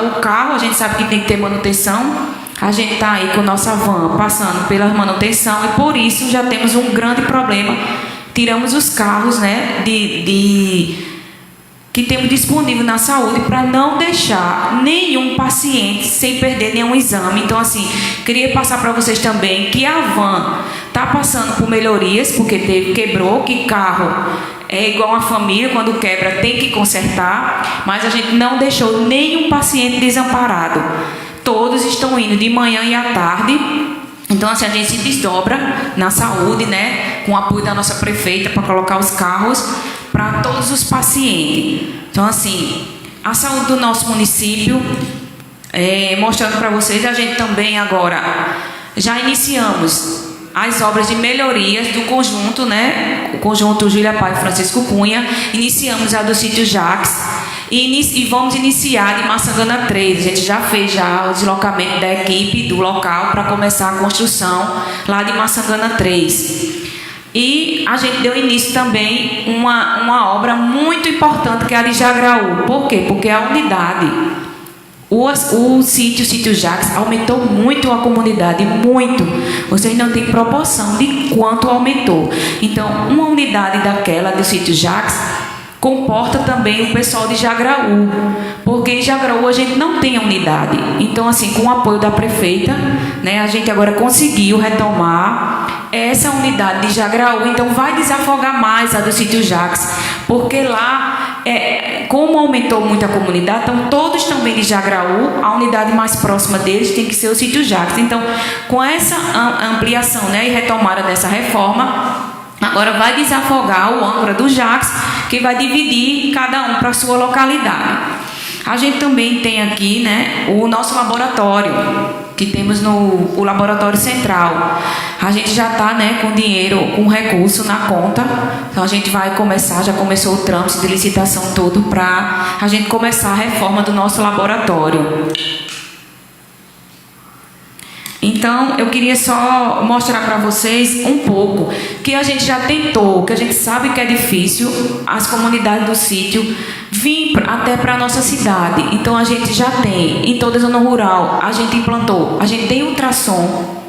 O carro, a gente sabe que tem que ter manutenção. A gente está aí com nossa van passando pela manutenção e por isso já temos um grande problema. Tiramos os carros, né, que temos disponível na saúde para não deixar nenhum paciente sem perder nenhum exame. Então, assim, queria passar para vocês também que a van está passando por melhorias, porque quebrou, que carro é igual uma família, quando quebra tem que consertar, mas a gente não deixou nenhum paciente desamparado. Todos estão indo de manhã e à tarde. Então, assim, a gente se desdobra na saúde, né, com o apoio da nossa prefeita para colocar os carros para todos os pacientes. Então, assim, a saúde do nosso município, mostrando para vocês, a gente também agora já iniciamos as obras de melhorias do conjunto, né, o conjunto Júlia Pai e Francisco Cunha. Iniciamos a do sítio Jacques. E vamos iniciar de Maçangana 3. A gente já fez o deslocamento da equipe do local para começar a construção lá de Maçangana 3. E a gente deu início também uma obra muito importante, que é a de Jagraú. Por quê? Porque a unidade, O sítio Jacques aumentou muito a comunidade, muito. Vocês não têm proporção de quanto aumentou. Então, uma unidade daquela do sítio Jacques comporta também o pessoal de Jagraú, porque em Jagraú a gente não tem a unidade. Então, assim, com o apoio da prefeita, né, a gente agora conseguiu retomar essa unidade de Jagraú. Então, vai desafogar mais a do sítio Jacques, porque lá, como aumentou muito a comunidade, então todos também de Jagraú, a unidade mais próxima deles tem que ser o sítio Jacques. Então, com essa ampliação, né, e retomada dessa reforma, agora vai desafogar o âncora do Jacques, que vai dividir cada um para a sua localidade. A gente também tem aqui, né, o nosso laboratório, que temos o laboratório central. A gente já está, né, com dinheiro, com recurso na conta. Então a gente vai começar, já começou o trâmite de licitação todo para a gente começar a reforma do nosso laboratório. Então, eu queria só mostrar para vocês um pouco que a gente já tentou, que a gente sabe que é difícil, as comunidades do sítio vir até para a nossa cidade. Então, a gente já tem, em toda a zona rural, a gente implantou, a gente tem ultrassom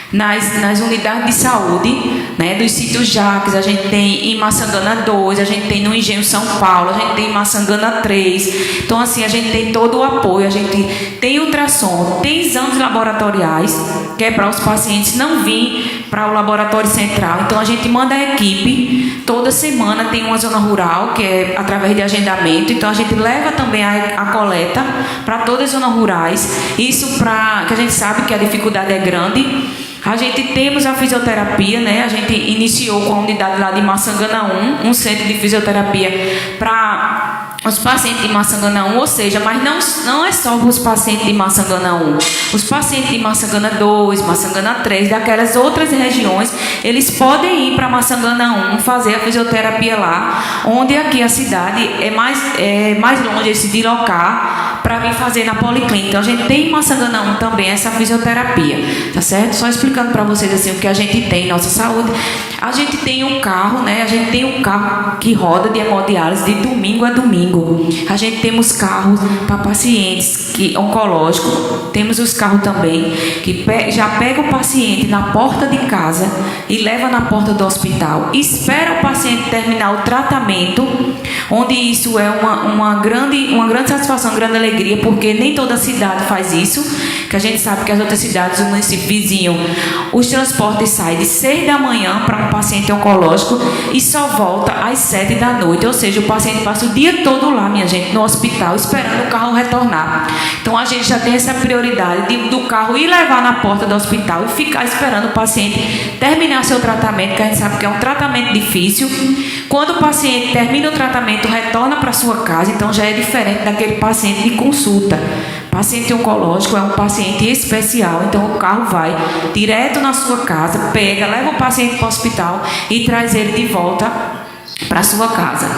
nas unidades de saúde, né, dos sítios Jacques. A gente tem em Maçangana 2, a gente tem no Engenho São Paulo, a gente tem em Maçangana 3. Então, assim, a gente tem todo o apoio, a gente tem ultrassom, tem exames laboratoriais, que é para os pacientes não virem para o laboratório central. Então, a gente manda a equipe, toda semana tem uma zona rural, que é através de agendamento. Então, a gente leva também a coleta para todas as zonas rurais. Isso para que a gente sabe que a dificuldade é grande. A gente temos a fisioterapia, né? A gente iniciou com a unidade lá de Maçangana 1, um centro de fisioterapia para os pacientes de Maçangana 1, ou seja, mas não é só os pacientes de Maçangana 1. Os pacientes de Maçangana 2, Maçangana 3, daquelas outras regiões, eles podem ir para Maçangana 1, fazer a fisioterapia lá, onde aqui a cidade é mais longe de se deslocar para vir fazer na policlínica. Então, a gente tem em Maçangana 1 também essa fisioterapia, tá certo? Só explicando para vocês assim o que a gente tem em nossa saúde. A gente tem um carro, né? A gente tem um carro que roda de hemodiálise de domingo a domingo. A gente temos carros para pacientes oncológicos. Temos os carros também que já pega o paciente na porta de casa e leva na porta do hospital. Espera o paciente terminar o tratamento, onde isso é uma grande satisfação, uma grande alegria, porque nem toda cidade faz isso, que a gente sabe que as outras cidades, o município vizinho, os transportes saem de 6 da manhã para um paciente oncológico e só volta às 7 da noite, ou seja, o paciente passa o dia todo lá, minha gente, no hospital, esperando o carro retornar. Então, a gente já tem essa prioridade do carro ir levar na porta do hospital e ficar esperando o paciente terminar seu tratamento, que a gente sabe que é um tratamento difícil. Quando o paciente termina o tratamento, retorna para sua casa, então já é diferente daquele paciente de consulta. Paciente oncológico é um paciente especial, então o carro vai direto na sua casa, leva o paciente para o hospital e traz ele de volta para a sua casa.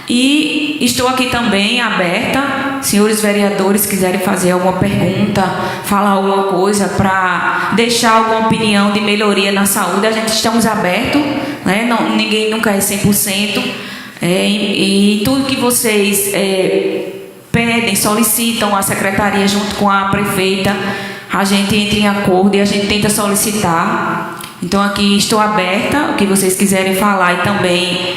E estou aqui também aberta, senhores vereadores, quiserem fazer alguma pergunta, falar alguma coisa, para deixar alguma opinião de melhoria na saúde, a gente estamos abertos, né? Ninguém nunca é 100%, e tudo que vocês pedem, solicitam à secretaria junto com a prefeita, a gente entra em acordo e a gente tenta solicitar. Então, aqui estou aberta, o que vocês quiserem falar e também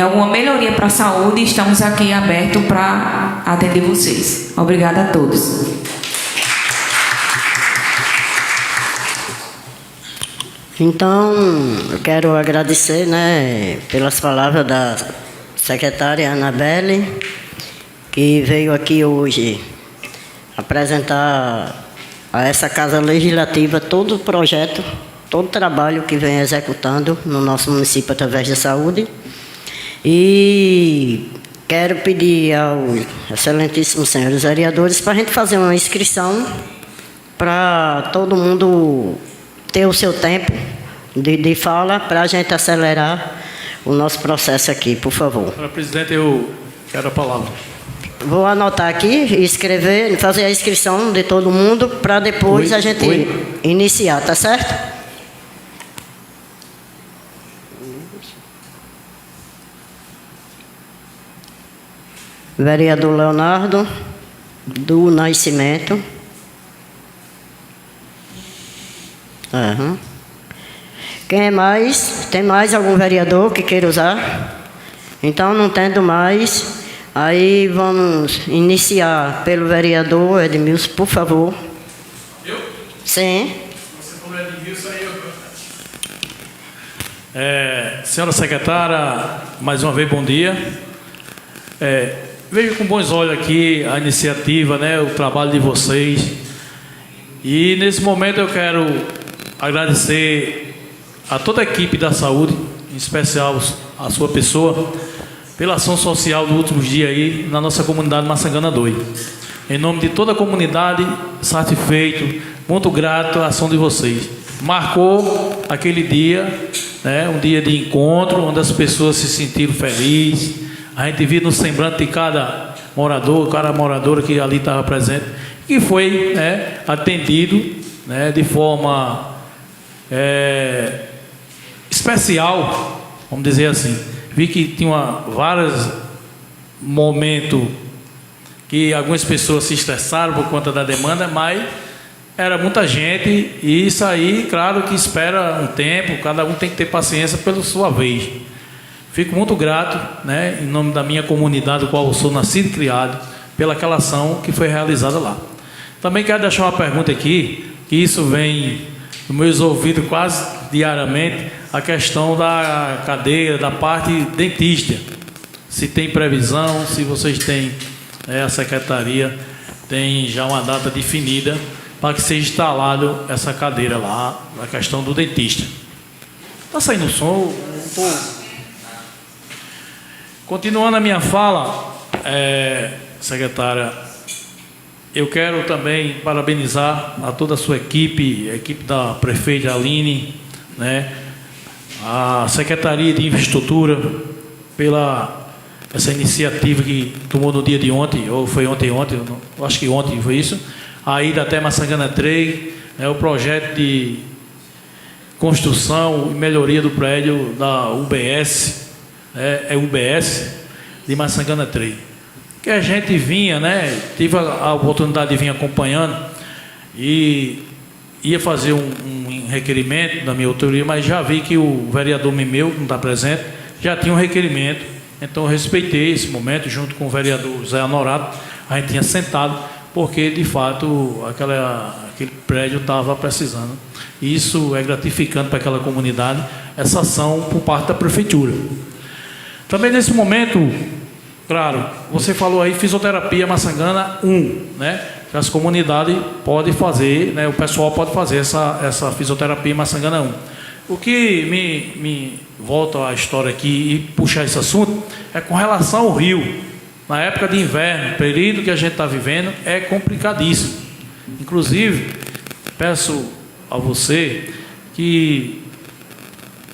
alguma melhoria para a saúde, estamos aqui abertos para atender vocês. Obrigada a todos. Então, eu quero agradecer, né, pelas palavras da secretária Anabelle, que veio aqui hoje apresentar a essa Casa Legislativa todo o projeto, todo o trabalho que vem executando no nosso município através da saúde. E quero pedir aos excelentíssimos senhores vereadores para a gente fazer uma inscrição para todo mundo ter o seu tempo de fala, para a gente acelerar o nosso processo aqui, por favor. Senhora presidente, eu quero a palavra. Vou anotar aqui, escrever, fazer a inscrição de todo mundo, para depois a gente iniciar, tá certo? Vereador Leonardo. do Nascimento. Uhum. Quem mais? Tem mais algum vereador que queira usar? Então, não tendo mais, aí vamos iniciar pelo vereador Edmilson, por favor. Eu? Sim. Você falou Edmilson, aí eu... senhora secretária, mais uma vez, bom dia. Vejo com bons olhos aqui a iniciativa, né, o trabalho de vocês. E, nesse momento, eu quero agradecer a toda a equipe da saúde, em especial a sua pessoa, pela ação social dos últimos dias aí na nossa comunidade Maçangana 2. Em nome de toda a comunidade, satisfeito, muito grato à ação de vocês. Marcou aquele dia, né, um dia de encontro, onde as pessoas se sentiram felizes. A gente viu no semblante de cada morador, cada moradora que ali estava presente, que foi, né, atendido, né, de forma especial, vamos dizer assim. Vi que tinha vários momentos que algumas pessoas se estressaram por conta da demanda, mas era muita gente, e isso aí, claro que espera um tempo, cada um tem que ter paciência pela sua vez. Fico muito grato, né, em nome da minha comunidade, do qual eu sou nascido e criado, pelaquela ação que foi realizada lá. Também quero deixar uma pergunta aqui, que isso vem nos meus ouvidos quase diariamente, a questão da cadeira, da parte dentista. Se tem previsão, se vocês têm, a secretaria tem já uma data definida para que seja instalado essa cadeira lá, a questão do dentista. Está saindo o som? Continuando a minha fala, secretária, eu quero também parabenizar a toda a sua equipe, a equipe da prefeita Aline, né, a Secretaria de Infraestrutura, pela essa iniciativa que tomou no dia de ontem, ou foi ontem, eu acho que ontem foi isso, a ida até Maçangana 3, o projeto de construção e melhoria do prédio da UBS, UBS de Maçangana 3. Que a gente vinha, né, tive a oportunidade de vir acompanhando e ia fazer um requerimento da minha autoria, mas já vi que o vereador Mimeu, que não está presente, já tinha um requerimento, então eu respeitei esse momento, junto com o vereador Zé Honorato, a gente tinha sentado, porque de fato aquele prédio estava precisando. E isso é gratificante para aquela comunidade, essa ação por parte da prefeitura. Também nesse momento, claro, você falou aí fisioterapia Maçangana 1, né? Que as comunidades podem fazer, né? O pessoal pode fazer essa fisioterapia Maçangana 1. O que me volta à história aqui e puxar esse assunto é com relação ao rio. Na época de inverno, período que a gente está vivendo, é complicadíssimo. Inclusive, peço a você que,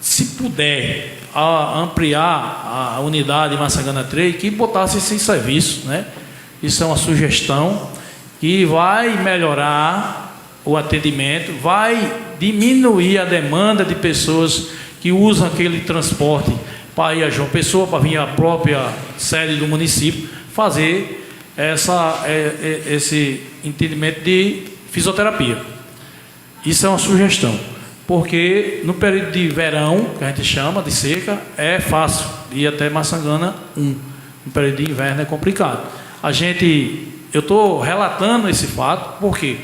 se puder, ampliar a unidade Maçangana 3, que botasse esse serviço, né? Isso é uma sugestão que vai melhorar o atendimento, vai diminuir a demanda de pessoas que usam aquele transporte para ir a João Pessoa, para vir à própria sede do município, fazer esse entendimento de fisioterapia. Isso é uma sugestão, porque no período de verão, que a gente chama de seca, é fácil ir até Maçangana 1. No período de inverno é complicado. Eu estou relatando esse fato porque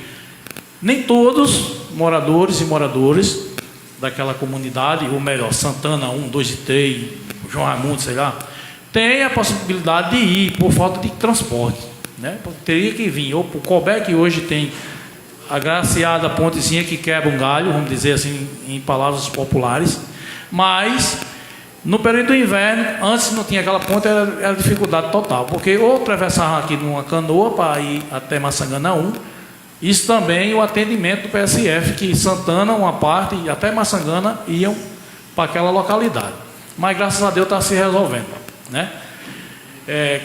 nem todos moradores e moradoras daquela comunidade, ou melhor, Santana 1, 2 e 3, João Raimundo, sei lá, tem a possibilidade de ir por falta de transporte, né? Teria que vir ou por Cobé, que hoje tem a graciada pontezinha que quebra um galho, vamos dizer assim, em palavras populares, mas no período do inverno, antes não tinha aquela ponte, era dificuldade total, porque ou atravessava aqui numa canoa para ir até Maçangana 1, isso também o atendimento do PSF, que Santana, uma parte, e até Maçangana iam para aquela localidade. Mas graças a Deus está se resolvendo, né?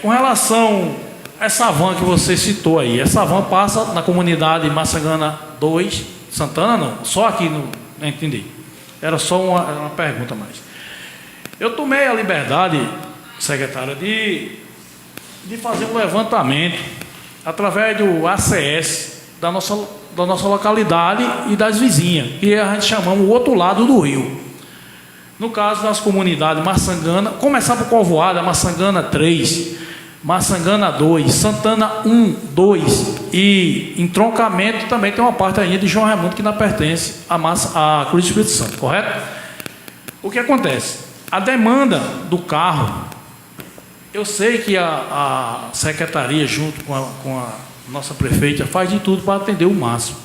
Com relação a essa van que você citou aí, essa van passa na comunidade Maçangana 2, Santana não, só aqui não entendi. Era só uma pergunta mais. Eu tomei a liberdade, secretária, de fazer um levantamento através do ACS da nossa localidade e das vizinhas, que a gente chamamos o outro lado do rio. No caso das comunidades Maçangana, começar por Covoada, Maçangana 3, Maçangana 2, Santana 1, 2 e entroncamento também tem uma parte ainda de João Raimundo que não pertence à Cruz do Espírito Santo, correto? O que acontece? A demanda do carro, eu sei que a secretaria junto com a nossa prefeita faz de tudo para atender o máximo.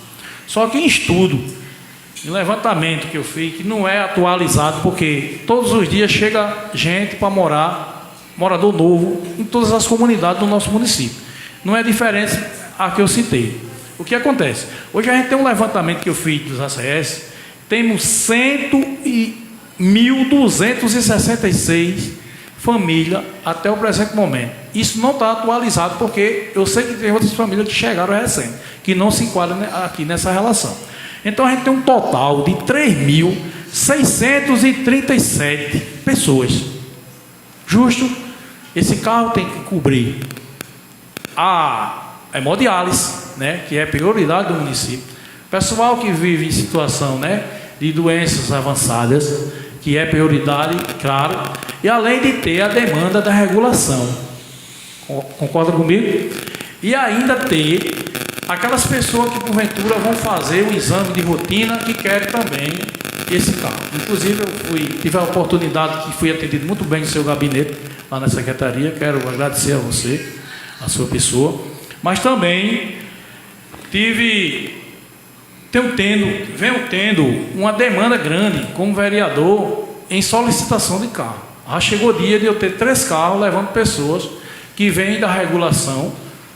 Só que em estudo, em levantamento que eu fiz, que não é atualizado, porque todos os dias chega gente para morador novo, em todas as comunidades do nosso município. Não é diferente a que eu citei. O que acontece? Hoje a gente tem um levantamento que eu fiz dos ACS, temos 1.266 famílias até o presente momento. Isso não está atualizado, porque eu sei que tem outras famílias que chegaram recente, que não se enquadram aqui nessa relação. Então a gente tem um total de 3.637 pessoas. Justo? Esse carro tem que cobrir a hemodiálise, né, que é prioridade do município. Pessoal que vive em situação, né, de doenças avançadas, que é prioridade, claro. E além de ter a demanda da regulação. Concorda comigo? E ainda ter aquelas pessoas que porventura vão fazer o exame de rotina que querem também esse carro. Inclusive eu tive a oportunidade, que fui atendido muito bem no seu gabinete lá na secretaria. Quero agradecer a você, a sua pessoa, mas também venho tendo uma demanda grande como vereador em solicitação de carro. Já chegou o dia de eu ter 3 carros levando pessoas que vêm da regulação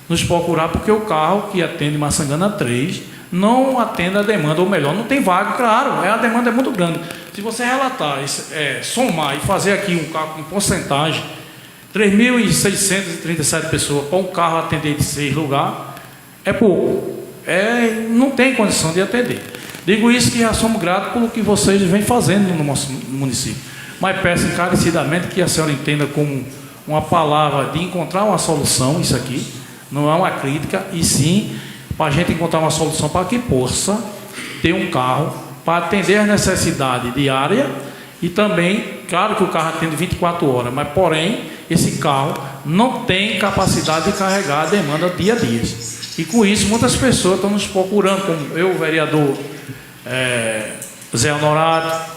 nos procurar, porque o carro que atende Maçangana 3 não atende a demanda, ou melhor, não tem vaga, claro, a demanda é muito grande. Se você relatar, somar e fazer aqui um carro com porcentagem, 3.637 pessoas para um carro atender de 6 lugares, é pouco. Não tem condição de atender. Digo isso que já somos gratos pelo que vocês vêm fazendo no nosso município. Mas peço encarecidamente que a senhora entenda como uma palavra de encontrar uma solução, isso aqui, não é uma crítica, e sim para a gente encontrar uma solução para que possa ter um carro para atender as necessidades diárias e também, claro que o carro atende 24 horas, mas porém, esse carro não tem capacidade de carregar a demanda dia a dia. E com isso, muitas pessoas estão nos procurando, como eu, o vereador Zé Honorato,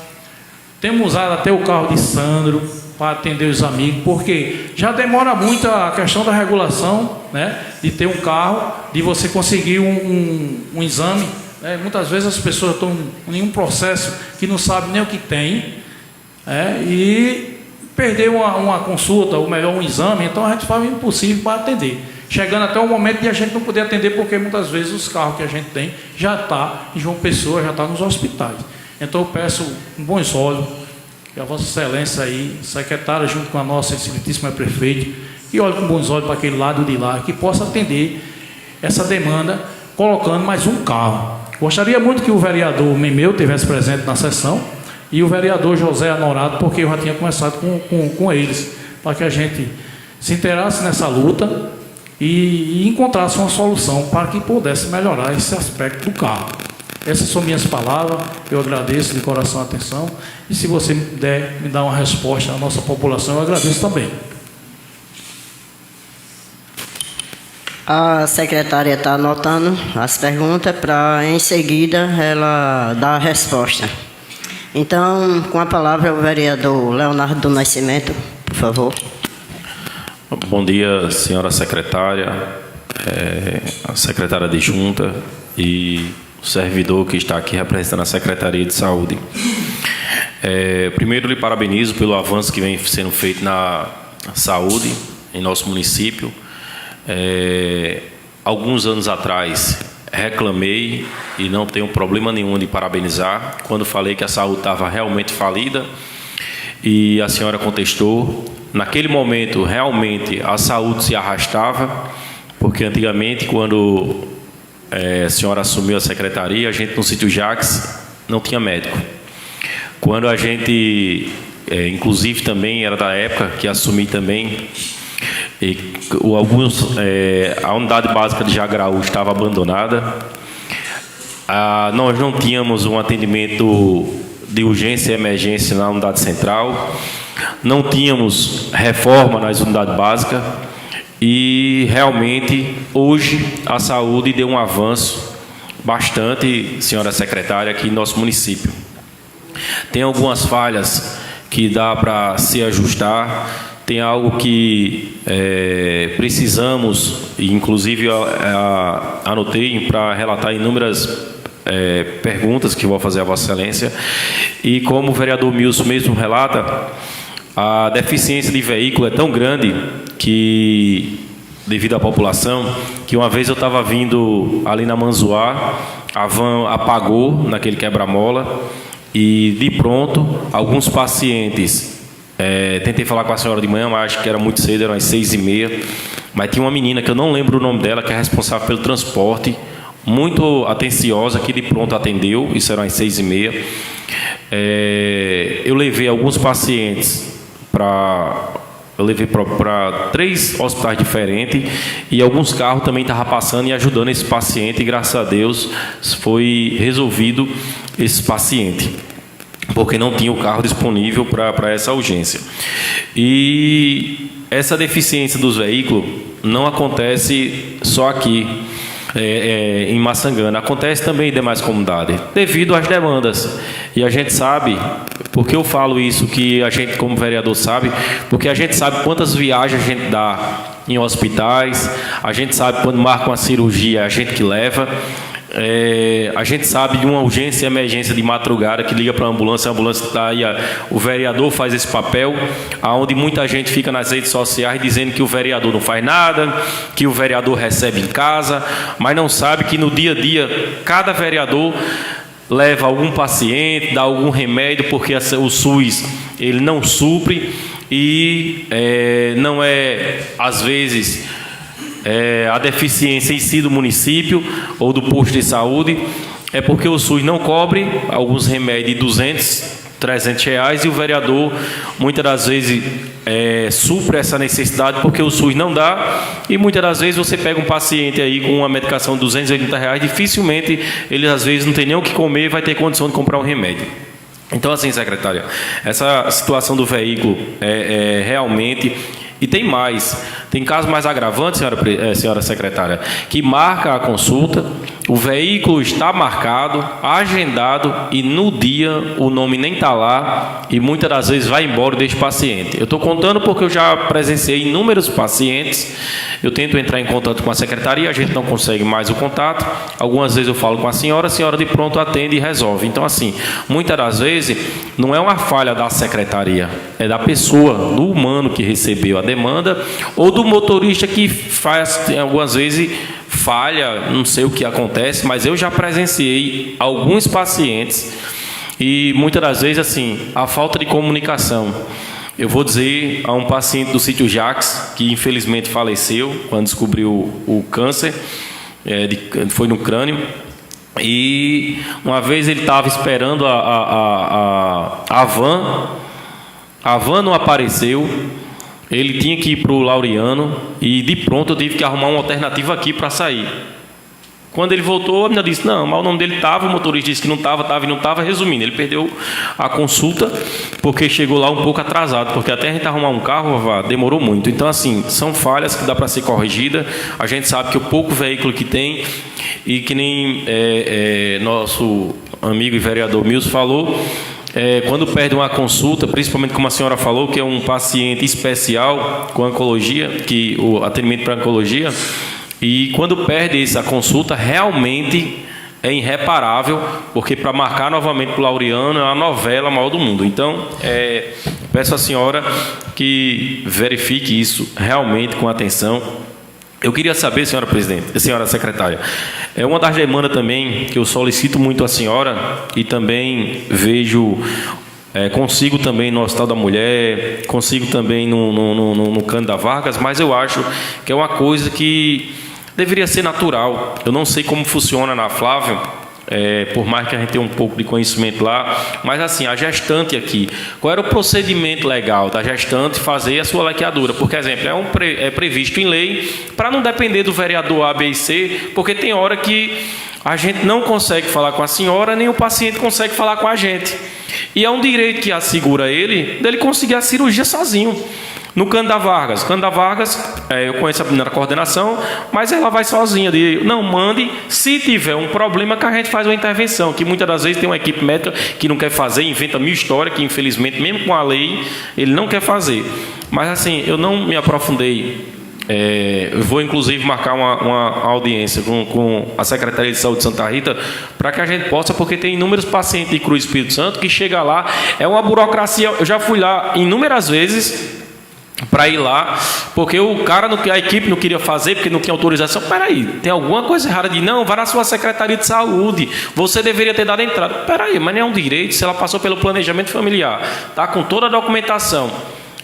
temos usado até o carro de Sandro para atender os amigos, porque já demora muito a questão da regulação, né, de ter um carro, de você conseguir um exame, né? Muitas vezes as pessoas estão em um processo que não sabem nem o que tem, e perder uma consulta, ou melhor, um exame, então a gente faz o impossível para atender, chegando até o momento de a gente não poder atender, porque muitas vezes os carros que a gente tem já está em João Pessoa, já está nos hospitais. Então eu peço com bons olhos que a Vossa Excelência aí, secretária, junto com a nossa excelentíssima prefeita, que olhe com bons olhos para aquele lado de lá, que possa atender essa demanda, colocando mais um carro. Gostaria muito que o vereador Memeu tivesse presente na sessão, e o vereador José Honorato, porque eu já tinha conversado com eles, para que a gente se inteirasse nessa luta e encontrasse uma solução para que pudesse melhorar esse aspecto do carro. Essas são minhas palavras, eu agradeço de coração a atenção, e se você puder me dar uma resposta à nossa população, eu agradeço também. A secretária está anotando as perguntas para, em seguida, ela dar a resposta. Então, com a palavra, o vereador Leonardo do Nascimento, por favor. Bom dia, senhora secretária, a secretária de junta e o servidor que está aqui representando a Secretaria de Saúde. Primeiro, lhe parabenizo pelo avanço que vem sendo feito na saúde em nosso município. Alguns anos atrás, reclamei e não tenho problema nenhum de parabenizar quando falei que a saúde estava realmente falida e a senhora contestou. Naquele momento, realmente, a saúde se arrastava, porque antigamente, quando a senhora assumiu a secretaria, a gente no sítio Jacques não tinha médico. Quando a gente, inclusive também era da época que assumi também, E a unidade básica de Jagraú estava abandonada. Nós não tínhamos um atendimento de urgência e emergência na unidade central. Não tínhamos reforma nas unidades básicas. E realmente hoje a saúde deu um avanço bastante, senhora secretária, aqui no nosso município. Tem algumas falhas que dá para se ajustar, tem algo que precisamos, e inclusive anotei para relatar inúmeras perguntas que vou fazer a Vossa Excelência. E como o vereador Milson mesmo relata, a deficiência de veículo é tão grande que, devido à população, que uma vez eu estava vindo ali na Manzoá, a van apagou naquele quebra-mola e, de pronto, alguns pacientes... tentei falar com a senhora de manhã, mas acho que era muito cedo, eram as 6h30, mas tinha uma menina que eu não lembro o nome dela, que é responsável pelo transporte, muito atenciosa, que de pronto atendeu, isso eram as 6h30. Eu levei alguns pacientes para 3 hospitais diferentes, e alguns carros também estavam passando e ajudando esse paciente, e graças a Deus foi resolvido esse paciente, porque não tinha o carro disponível para essa urgência. E essa deficiência dos veículos não acontece só aqui, em Maçangana, acontece também em demais comunidades, devido às demandas. E a gente sabe, porque eu falo isso, que a gente como vereador sabe, porque a gente sabe quantas viagens a gente dá em hospitais, a gente sabe quando marca uma cirurgia, a gente que leva. A gente sabe de uma urgência e emergência de madrugada que liga para a ambulância está aí, o vereador faz esse papel, aonde muita gente fica nas redes sociais dizendo que o vereador não faz nada, que o vereador recebe em casa, mas não sabe que no dia a dia cada vereador leva algum paciente, dá algum remédio, porque o SUS ele não supre, e não é, às vezes, a deficiência em si do município ou do posto de saúde, é porque o SUS não cobre alguns remédios de 200, 300 reais, e o vereador muitas das vezes supre essa necessidade porque o SUS não dá, e muitas das vezes você pega um paciente aí com uma medicação de 280 reais, dificilmente ele às vezes não tem nem o que comer e vai ter condição de comprar um remédio. Então, assim, secretária, essa situação do veículo realmente... E tem mais, tem casos mais agravantes, senhora secretária, que marca a consulta, o veículo está marcado, agendado, e no dia o nome nem está lá, e muitas das vezes vai embora deste paciente. Eu estou contando porque eu já presenciei inúmeros pacientes, eu tento entrar em contato com a secretaria, a gente não consegue mais o contato, algumas vezes eu falo com a senhora de pronto atende e resolve. Então, assim, muitas das vezes não é uma falha da secretaria, é da pessoa, do humano que recebeu a demanda, ou do motorista que faz, algumas vezes, falha, não sei o que acontece, mas eu já presenciei alguns pacientes, e muitas das vezes, assim, a falta de comunicação. Eu vou dizer a um paciente do sítio Jax, que infelizmente faleceu quando descobriu o câncer, foi no crânio, e uma vez ele estava esperando a van não apareceu, ele tinha que ir para o Laureano, e de pronto eu tive que arrumar uma alternativa aqui para sair. Quando ele voltou, a menina disse, não, mas o nome dele estava, o motorista disse que não estava e não estava, resumindo, ele perdeu a consulta, porque chegou lá um pouco atrasado, porque até a gente arrumar um carro, demorou muito. Então, assim, são falhas que dá para ser corrigida, a gente sabe que o pouco veículo que tem, e que nem nosso amigo e vereador Milson falou, quando perde uma consulta, principalmente como a senhora falou, que é um paciente especial com oncologia, que o atendimento para oncologia, e quando perde essa consulta, realmente é irreparável, porque para marcar novamente para o Laureano é uma novela maior do mundo. Então, peço à senhora que verifique isso realmente com atenção. Eu queria saber, senhora secretária, uma das demandas também que eu solicito muito à senhora, e também vejo, consigo também no Hospital da Mulher, consigo também no Cândido Vargas, mas eu acho que é uma coisa que deveria ser natural. Eu não sei como funciona na Flávio, por mais que a gente tenha um pouco de conhecimento lá, mas assim, a gestante aqui, qual era o procedimento legal da gestante fazer a sua laqueadura? Por exemplo, é previsto em lei, para não depender do vereador A, B e C, porque tem hora que a gente não consegue falar com a senhora, nem o paciente consegue falar com a gente. E é um direito que assegura ele, dele conseguir a cirurgia sozinho. No Cândido Vargas, eu conheço a menina da coordenação, mas ela vai sozinha. Não, mande, se tiver um problema que a gente faz uma intervenção, que muitas das vezes tem uma equipe médica que não quer fazer, inventa mil histórias, que infelizmente, mesmo com a lei, ele não quer fazer. Mas assim, eu não me aprofundei. Eu vou inclusive marcar uma audiência com a Secretaria de Saúde de Santa Rita para que a gente possa, porque tem inúmeros pacientes de Cruz Espírito Santo que chega lá, é uma burocracia. Eu já fui lá inúmeras vezes para ir lá, porque a equipe não queria fazer, porque não tinha autorização. Peraí, tem alguma coisa errada de não, vai na sua Secretaria de Saúde, você deveria ter dado entrada. Peraí, mas não é um direito, se ela passou pelo planejamento familiar, está com toda a documentação,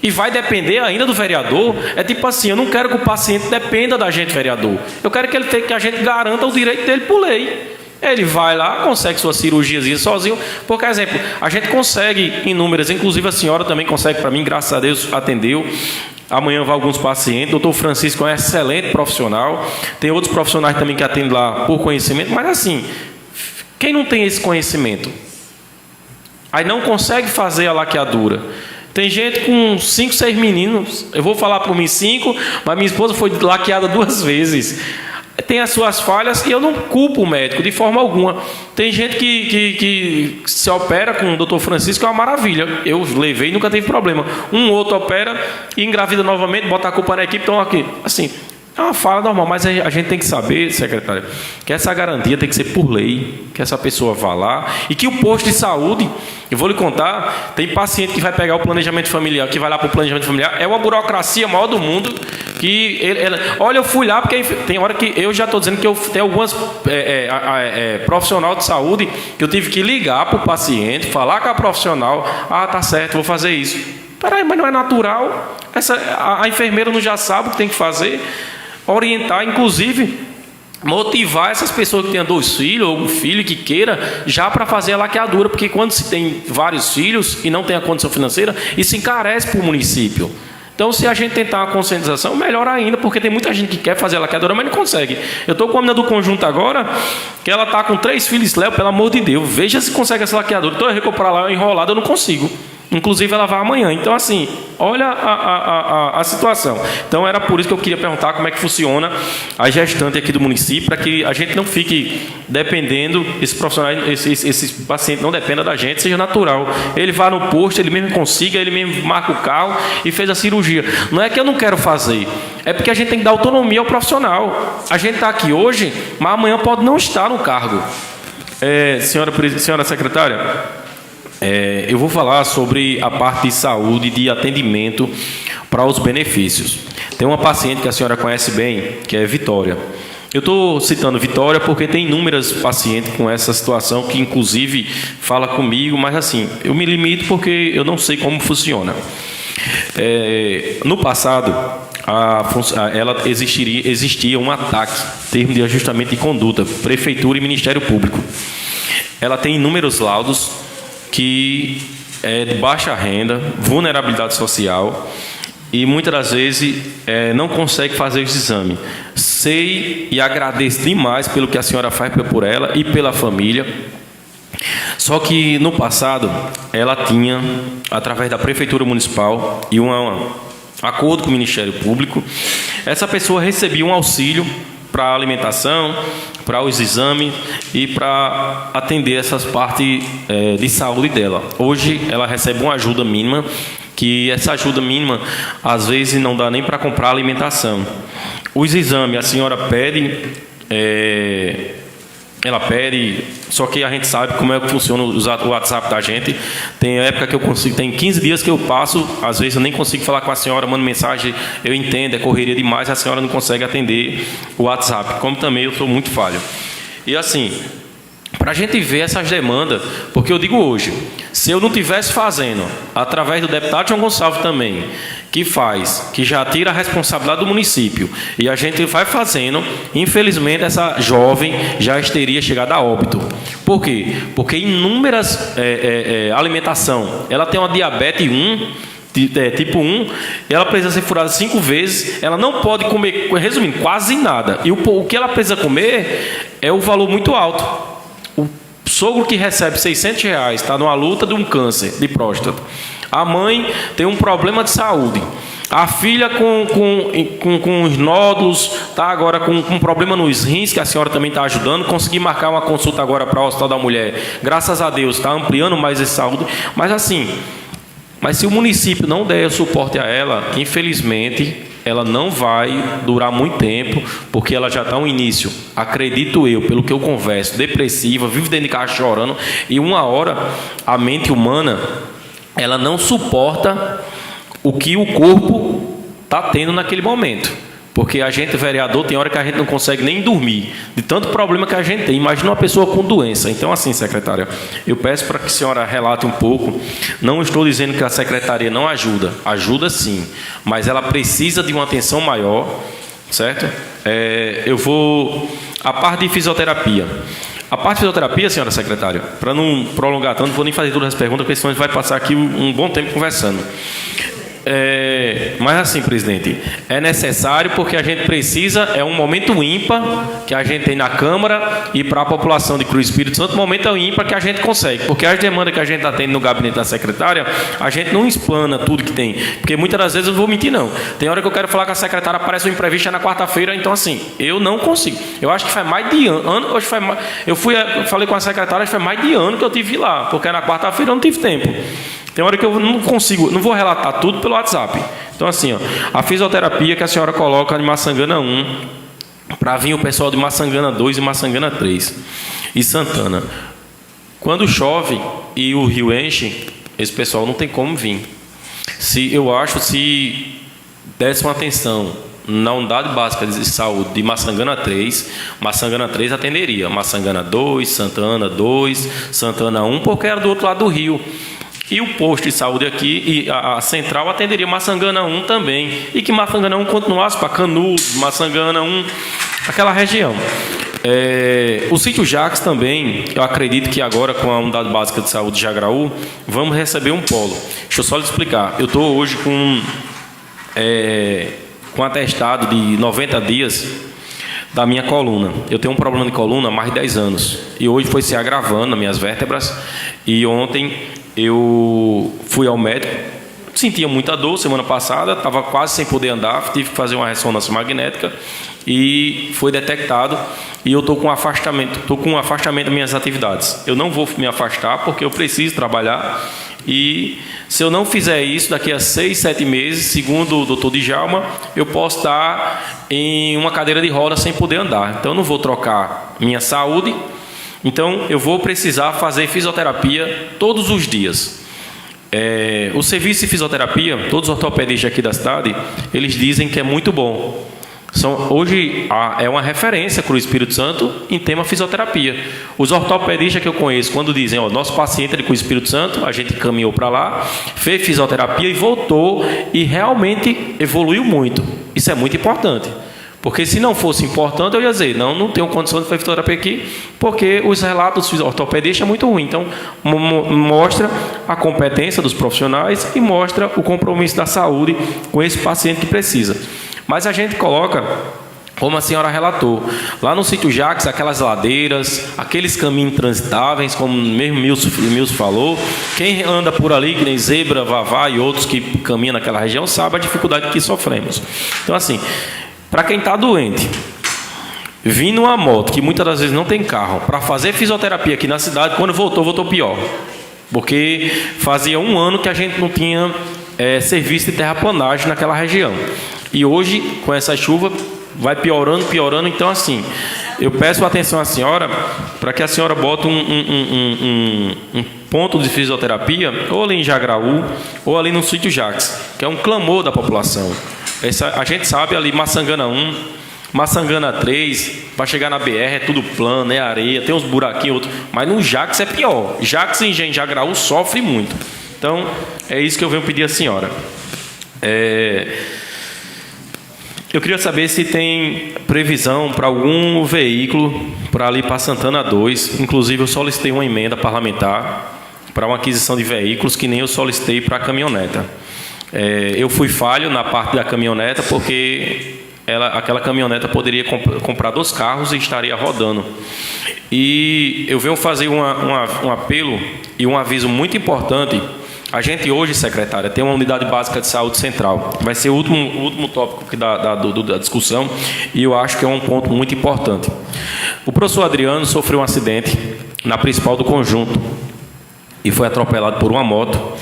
e vai depender ainda do vereador. É tipo assim, eu não quero que o paciente dependa da gente, vereador. Eu quero que a gente garanta o direito dele por lei. Ele vai lá, consegue sua cirurgiazinha sozinho. Por exemplo, a gente consegue inúmeras, inclusive a senhora também consegue para mim, graças a Deus, atendeu. Amanhã vai alguns pacientes. Doutor Francisco é um excelente profissional. Tem outros profissionais também que atendem lá por conhecimento. Mas assim, quem não tem esse conhecimento, aí não consegue fazer a laqueadura. Tem gente com 5, 6 meninos. Eu vou falar por mim 5, mas minha esposa foi laqueada 2 vezes. Tem as suas falhas e eu não culpo o médico de forma alguma. Tem gente que se opera com o doutor Francisco, é uma maravilha. Eu levei e nunca teve problema. Um outro opera e engravida novamente, bota a culpa na equipe, estão aqui. Assim, é uma fala normal, mas a gente tem que saber, secretária, que essa garantia tem que ser por lei, que essa pessoa vá lá e que o posto de saúde, eu vou lhe contar, tem paciente que vai pegar o planejamento familiar, que vai lá para o planejamento familiar, é uma burocracia maior do mundo, que olha, eu fui lá porque tem hora que eu já estou dizendo que eu tenho algumas profissional de saúde que eu tive que ligar para o paciente, falar com a profissional, tá certo, vou fazer isso. Peraí, mas não é natural? A enfermeira não já sabe o que tem que fazer? Orientar, inclusive, motivar essas pessoas que têm 2 filhos ou um filho que queira já para fazer a laqueadura, porque quando se tem vários filhos e não tem a condição financeira, isso encarece para o município. Então, se a gente tentar uma conscientização, melhor ainda, porque tem muita gente que quer fazer a laqueadura, mas não consegue. Eu estou com a menina do conjunto agora, que ela está com 3 filhos, Léo, pelo amor de Deus, veja se consegue essa laqueadura. Então, eu recuperar lá enrolado, eu não consigo. Inclusive, ela vai amanhã. Então, assim, olha a situação. Então, era por isso que eu queria perguntar como é que funciona a gestante aqui do município, para que a gente não fique dependendo, esse paciente não dependa da gente, seja natural. Ele vá no posto, ele mesmo consiga, ele mesmo marca o carro e fez a cirurgia. Não é que eu não quero fazer, é porque a gente tem que dar autonomia ao profissional. A gente está aqui hoje, mas amanhã pode não estar no cargo. Senhora secretária, eu vou falar sobre a parte de saúde e de atendimento para os benefícios. Tem uma paciente que a senhora conhece bem, que é Vitória. Eu estou citando Vitória porque tem inúmeras pacientes com essa situação que, inclusive, fala comigo, mas assim, eu me limito porque eu não sei como funciona. No passado, existia um ataque, termo de ajustamento de conduta, Prefeitura e Ministério Público. Ela tem inúmeros laudos que é de baixa renda, vulnerabilidade social e muitas das vezes não consegue fazer esse exame. Sei e agradeço demais pelo que a senhora faz por ela e pela família. Só que no passado ela tinha, através da Prefeitura Municipal e um acordo com o Ministério Público, essa pessoa recebia um auxílio para a alimentação, para os exames e para atender essas partes de saúde dela. Hoje ela recebe uma ajuda mínima, que essa ajuda mínima às vezes não dá nem para comprar alimentação. Os exames a senhora pede, ela pede, só que a gente sabe como é que funciona o WhatsApp da gente. Tem época que eu consigo, tem 15 dias que eu passo, às vezes eu nem consigo falar com a senhora, mando mensagem, eu entendo, é correria demais, a senhora não consegue atender o WhatsApp, como também eu sou muito falho. E assim, para a gente ver essas demandas, porque eu digo hoje, se eu não tivesse fazendo, através do deputado João Gonçalves também, que já tira a responsabilidade do município, e a gente vai fazendo, infelizmente essa jovem já teria chegado a óbito. Por quê? Porque inúmeras alimentação, ela tem uma diabetes 1, tipo 1, ela precisa ser furada 5 vezes, ela não pode comer, resumindo, quase nada, e o que ela precisa comer é o valor muito alto. O sogro que recebe R$600 está numa luta de um câncer de próstata, a mãe tem um problema de saúde, a filha com os nódulos, está agora com um problema nos rins, que a senhora também está ajudando, consegui marcar uma consulta agora para o Hospital da Mulher, graças a Deus, está ampliando mais essa saúde, mas se o município não der o suporte a ela, infelizmente, ela não vai durar muito tempo, porque ela já está no início, acredito eu, pelo que eu converso, depressiva, vive dentro de casa chorando, e uma hora a mente humana, ela não suporta o que o corpo está tendo naquele momento. Porque a gente, vereador, tem hora que a gente não consegue nem dormir, de tanto problema que a gente tem. Imagina uma pessoa com doença. Então, assim, secretária, eu peço para que a senhora relate um pouco. Não estou dizendo que a secretaria não ajuda. Ajuda sim, mas ela precisa de uma atenção maior, certo? A parte de fisioterapia. A parte de fisioterapia, senhora secretária, para não prolongar tanto, não vou nem fazer todas as perguntas, porque senão a gente vai passar aqui um bom tempo conversando. Mas assim, presidente, é necessário porque a gente precisa, é um momento ímpar que a gente tem na Câmara e para a população de Cruz Espírito Santo, momento ímpar que a gente consegue, porque as demandas que a gente está tendo no gabinete da secretária, a gente não explana tudo que tem, porque muitas das vezes eu não vou mentir não, tem hora que eu quero falar com a secretária, aparece um imprevisto na quarta-feira, então assim, eu não consigo, eu acho que faz mais de ano, eu falei com a secretária, faz mais de ano que eu tive lá, porque na quarta-feira eu não tive tempo. Tem hora que eu não consigo, não vou relatar tudo pelo WhatsApp. Então, assim, a fisioterapia que a senhora coloca em Maçangana 1, para vir o pessoal de Maçangana 2 e Maçangana 3 e Santana. Quando chove e o rio enche, esse pessoal não tem como vir. Se desse uma atenção na unidade básica de saúde de Maçangana 3 atenderia. Maçangana 2, Santana 2, Santana 1, porque era do outro lado do rio. E o posto de saúde aqui, e a central atenderia Maçangana 1 também. E que Maçangana 1 continuasse para Canudos, Maçangana 1, aquela região. O sítio Jacques também, eu acredito que agora com a unidade básica de saúde de Jagraú, vamos receber um polo. Deixa eu só lhe explicar. Eu estou hoje com atestado de 90 dias da minha coluna. Eu tenho um problema de coluna há mais de 10 anos. E hoje foi se agravando nas minhas vértebras. E ontem eu fui ao médico, sentia muita dor semana passada, estava quase sem poder andar, tive que fazer uma ressonância magnética e foi detectado, e eu estou com um afastamento das minhas atividades. Eu não vou me afastar porque eu preciso trabalhar, e se eu não fizer isso, daqui a 6, 7 meses, segundo o doutor Djalma, eu posso estar em uma cadeira de rodas sem poder andar. Então eu não vou trocar minha saúde. Então, eu vou precisar fazer fisioterapia todos os dias. O serviço de fisioterapia, todos os ortopedistas aqui da cidade, eles dizem que é muito bom. Hoje é uma referência para o Espírito Santo em tema fisioterapia. Os ortopedistas que eu conheço, quando dizem, nosso paciente é com o Espírito Santo, a gente caminhou para lá, fez fisioterapia e voltou, e realmente evoluiu muito. Isso é muito importante. Porque se não fosse importante, eu ia dizer, não tenho condição de fazer fisioterapia aqui, porque os relatos dos ortopedistas é muito ruim. Então, mostra a competência dos profissionais e mostra o compromisso da saúde com esse paciente que precisa. Mas a gente coloca, como a senhora relatou, lá no sítio Jacques, aquelas ladeiras, aqueles caminhos transitáveis, como mesmo Milson falou, quem anda por ali, que nem Zebra, Vavá e outros que caminham naquela região, sabe a dificuldade que sofremos. Então, assim, para quem está doente, vindo uma moto, que muitas das vezes não tem carro, para fazer fisioterapia aqui na cidade, quando voltou pior. Porque fazia 1 ano que a gente não tinha serviço de terraplanagem naquela região. E hoje, com essa chuva, vai piorando. Então, assim, eu peço atenção à senhora, para que a senhora bote um ponto de fisioterapia, ou ali em Jagraú, ou ali no sítio Jacques, que é um clamor da população. A gente sabe ali, Maçangana 1, Maçangana 3, para chegar na BR é tudo plano, é areia, tem uns buraquinhos, outros. Mas no Jacques é pior. Jacques e Engenho de Jagraú sofre muito. Então, é isso que eu venho pedir à senhora. Eu queria saber se tem previsão para algum veículo para ali para Santana 2. Inclusive, eu solicitei uma emenda parlamentar para uma aquisição de veículos, que nem eu solicitei para a caminhoneta. Eu fui falho na parte da caminhoneta, porque aquela caminhoneta poderia comprar 2 carros e estaria rodando. E eu venho fazer um apelo e um aviso muito importante. A gente hoje, secretária, tem uma unidade básica de saúde central. Vai ser o último tópico da discussão, e eu acho que é um ponto muito importante. O professor Adriano sofreu um acidente na principal do conjunto e foi atropelado por uma moto.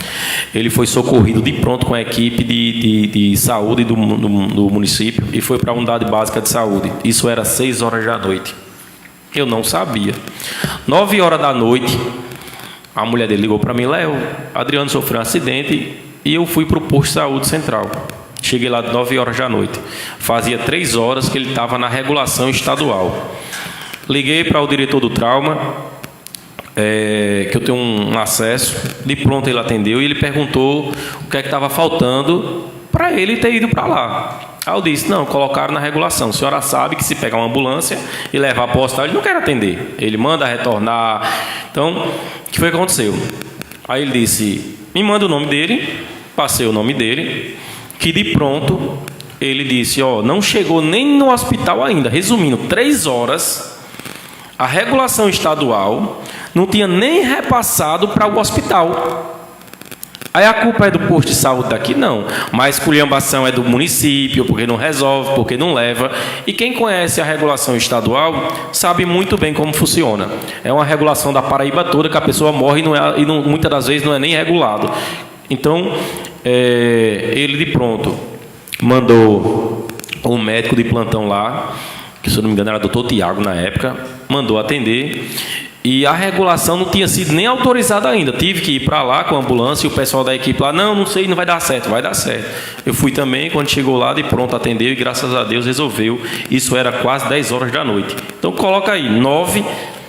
Ele foi socorrido de pronto com a equipe de saúde do município e foi para a unidade básica de saúde. Isso era 6 horas da noite. Eu não sabia. 9 horas da noite, a mulher dele ligou para mim: Léo, Adriano sofreu um acidente, e eu fui para o posto de saúde central. Cheguei lá 9 horas da noite. Fazia 3 horas que ele estava na regulação estadual. Liguei para o diretor do trauma, que eu tenho um acesso. De pronto ele atendeu e ele perguntou o que é que estava faltando para ele ter ido para lá. Aí eu disse: não, colocaram na regulação. A senhora sabe que se pegar uma ambulância e levar para o hospital, ele não quer atender. Ele manda retornar. Então, o que foi que aconteceu? Aí ele disse: me manda o nome dele. Passei o nome dele. Que de pronto, ele disse: não chegou nem no hospital ainda. Resumindo, 3 horas, a regulação estadual não tinha nem repassado para o hospital. Aí a culpa é do posto de saúde daqui? Não. Mas a esculhambação é do município, porque não resolve, porque não leva. E quem conhece a regulação estadual sabe muito bem como funciona. É uma regulação da Paraíba toda, que a pessoa morre e muitas das vezes não é nem regulado. Então, ele de pronto mandou um médico de plantão lá, que se eu não me engano era doutor Tiago na época, mandou atender. E a regulação não tinha sido nem autorizada ainda. Tive que ir para lá com a ambulância e o pessoal da equipe lá: não sei, não vai dar certo. Vai dar certo. Eu fui também, quando chegou lá, de pronto atendeu e graças a Deus resolveu. Isso era quase 10 horas da noite. Então coloca aí, 9,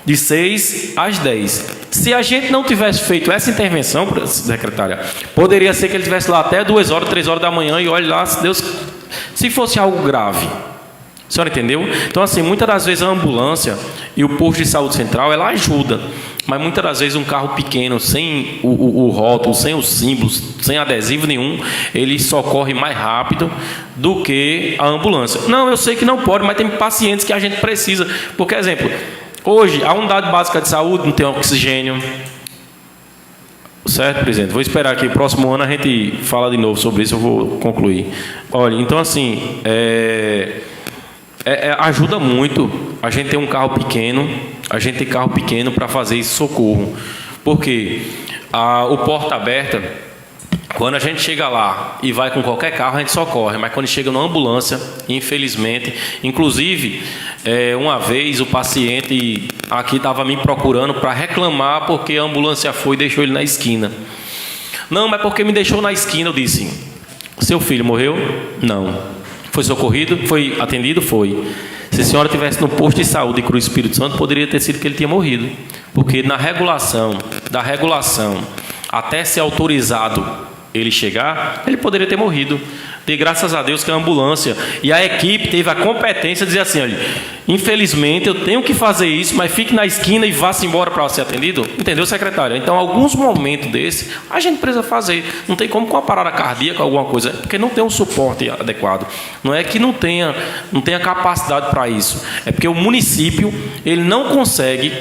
de 6 às 10. Se a gente não tivesse feito essa intervenção, secretária, poderia ser que ele estivesse lá até 2 horas, 3 horas da manhã e olhe lá, se fosse algo grave. A senhora entendeu? Então, assim, muitas das vezes a ambulância e o posto de saúde central, ela ajuda. Mas muitas das vezes um carro pequeno, sem o rótulo, sem os símbolos, sem adesivo nenhum, ele socorre mais rápido do que a ambulância. Não, eu sei que não pode, mas tem pacientes que a gente precisa. Por exemplo, hoje, a unidade básica de saúde não tem oxigênio. Certo, presidente? Vou esperar aqui. Próximo ano a gente fala de novo sobre isso, eu vou concluir. Olha, então, assim, ajuda muito a gente ter um carro pequeno, a gente ter carro pequeno para fazer esse socorro. Porque o porta aberta, quando a gente chega lá e vai com qualquer carro, a gente socorre. Mas quando chega numa ambulância, infelizmente, inclusive, uma vez o paciente aqui estava me procurando para reclamar porque a ambulância foi e deixou ele na esquina. Não, mas porque me deixou na esquina, eu disse: seu filho morreu? Não. Foi socorrido? Foi atendido? Foi. Se a senhora estivesse no posto de saúde de Cruz Espírito Santo, poderia ter sido que ele tinha morrido. Porque da regulação, até ser autorizado ele chegar, ele poderia ter morrido. E graças a Deus que a ambulância e a equipe teve a competência de dizer assim: olha, infelizmente eu tenho que fazer isso, mas fique na esquina e vá-se embora para ser atendido. Entendeu, secretária? Então, alguns momentos desses, a gente precisa fazer. Não tem como com a parada cardíaca, alguma coisa, porque não tem um suporte adequado. Não é que não tenha capacidade para isso. É porque o município, ele não consegue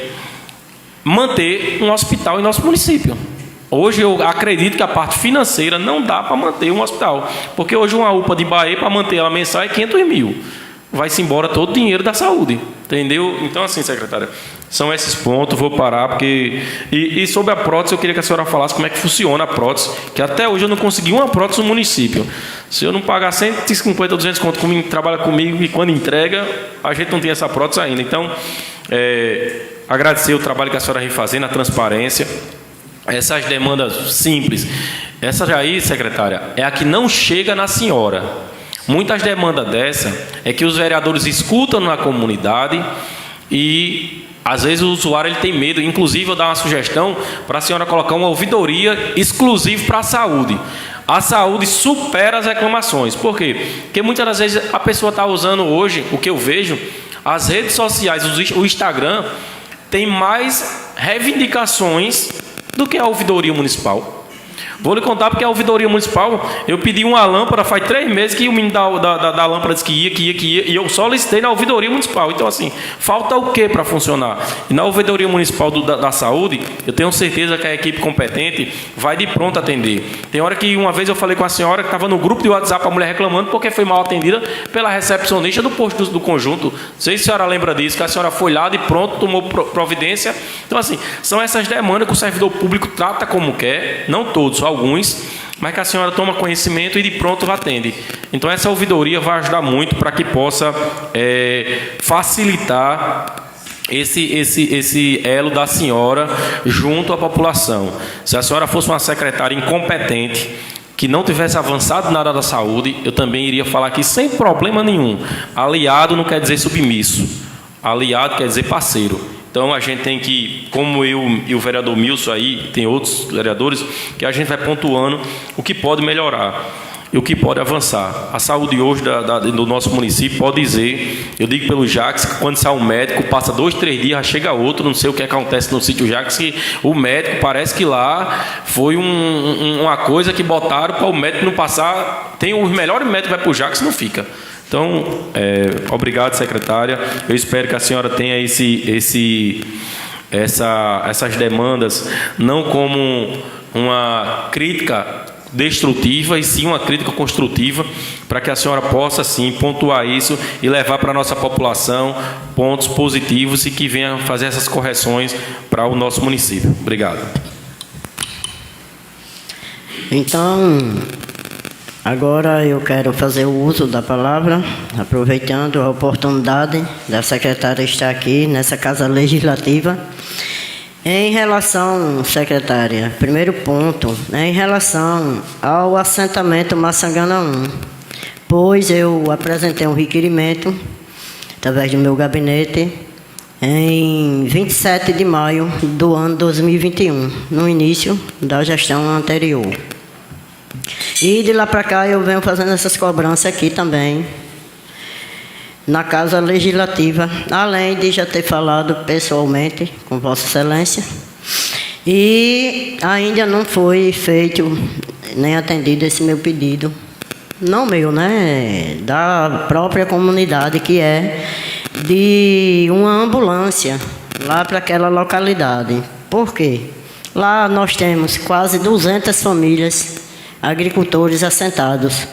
manter um hospital em nosso município. Hoje eu acredito que a parte financeira não dá para manter um hospital. Porque hoje uma UPA de Bahia, para manter ela mensal, é 500 mil. Vai-se embora todo o dinheiro da saúde. Entendeu? Então, assim, secretária, são esses pontos. Vou parar, porque... E sobre a prótese, eu queria que a senhora falasse como é que funciona a prótese. Que até hoje eu não consegui uma prótese no município. Se eu não pagar 150 ou 200 conto quem trabalha comigo e quando entrega, a gente não tem essa prótese ainda. Então, agradecer o trabalho que a senhora vem fazendo, a transparência. Essas demandas simples. Essa aí, secretária, é a que não chega na senhora. Muitas demandas dessa é que os vereadores escutam na comunidade e, às vezes, o usuário ele tem medo. Inclusive, eu dar uma sugestão para a senhora colocar uma ouvidoria exclusiva para a saúde. A saúde supera as reclamações. Por quê? Porque muitas das vezes a pessoa está usando hoje, o que eu vejo, as redes sociais, o Instagram, tem mais reivindicações do que a ouvidoria municipal. Vou lhe contar porque a ouvidoria municipal, eu pedi uma lâmpada, faz 3 meses que o menino da lâmpada disse que ia, e eu só licitei na ouvidoria municipal. Então, assim, falta o que para funcionar? E na ouvidoria municipal da saúde, eu tenho certeza que a equipe competente vai de pronto atender. Tem hora que, uma vez eu falei com a senhora que estava no grupo de WhatsApp, a mulher reclamando porque foi mal atendida pela recepcionista do posto do conjunto. Não sei se a senhora lembra disso, que a senhora foi lá de pronto, tomou providência. Então, assim, são essas demandas que o servidor público trata como quer, não todos, alguns, mas que a senhora toma conhecimento e de pronto atende. Então essa ouvidoria vai ajudar muito para que possa facilitar esse elo da senhora junto à população. Se a senhora fosse uma secretária incompetente, que não tivesse avançado na área da saúde, eu também iria falar aqui sem problema nenhum. Aliado não quer dizer submisso, aliado quer dizer parceiro. Então, a gente tem que, como eu e o vereador Milson aí, tem outros vereadores, que a gente vai pontuando o que pode melhorar e o que pode avançar. A saúde hoje do nosso município pode dizer, eu digo pelo Jax, que quando sai um médico, passa 2, 3 dias, já chega outro, não sei o que acontece no sítio Jax, que o médico parece que lá foi uma coisa que botaram para o médico não passar, tem os melhores médicos, vai para o Jax e não fica. Então, obrigado, secretária. Eu espero que a senhora tenha essas demandas não como uma crítica destrutiva, e sim uma crítica construtiva, para que a senhora possa, sim, pontuar isso e levar para a nossa população pontos positivos e que venha fazer essas correções para o nosso município. Obrigado. Então, agora eu quero fazer o uso da palavra, aproveitando a oportunidade da secretária estar aqui nessa Casa Legislativa. Em relação, secretária, primeiro ponto, em relação ao assentamento Maçangana 1, pois eu apresentei um requerimento, através do meu gabinete, em 27 de maio do ano 2021, no início da gestão anterior. E de lá para cá eu venho fazendo essas cobranças aqui também, na Casa Legislativa, além de já ter falado pessoalmente com Vossa Excelência. E ainda não foi feito nem atendido esse meu pedido, não meu, né? Da própria comunidade, que é de uma ambulância lá para aquela localidade. Por quê? Lá nós temos quase 200 famílias, agricultores assentados.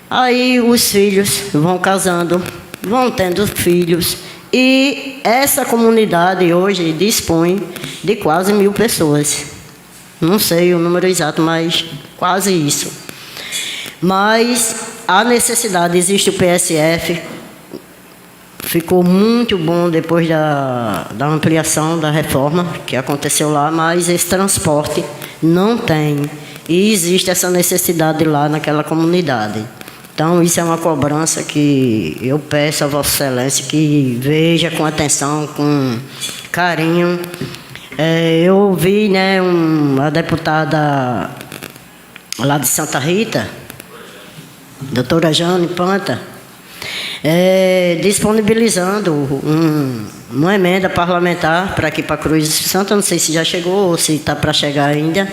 Aí os filhos vão casando, vão tendo filhos, e essa comunidade hoje dispõe de quase 1000 pessoas. Não sei o número exato, mas quase isso. Mas a necessidade, existe o PSF, ficou muito bom depois da ampliação da reforma que aconteceu lá, mas esse transporte não tem. E existe essa necessidade lá naquela comunidade. Então, isso é uma cobrança que eu peço a Vossa Excelência que veja com atenção, com carinho. Eu ouvi, né, a deputada lá de Santa Rita, doutora Jane Panta, disponibilizando uma emenda parlamentar para aqui para Cruz do Santo, não sei se já chegou ou se está para chegar ainda,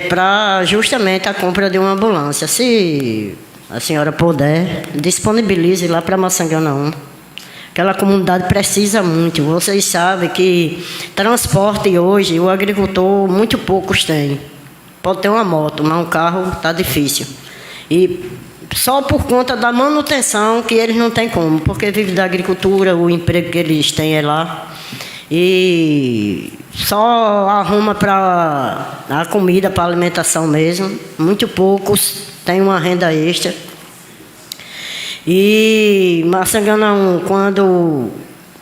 para justamente a compra de uma ambulância. Se a senhora puder, disponibilize lá para Maçangana 1. Aquela comunidade precisa muito. Vocês sabem que transporte hoje, o agricultor, muito poucos tem. Pode ter uma moto, mas um carro está difícil. E só por conta da manutenção que eles não têm como, porque vive da agricultura, o emprego que eles têm é lá. E só arruma para a comida, para a alimentação mesmo. Muito poucos têm uma renda extra. E Maçangana 1,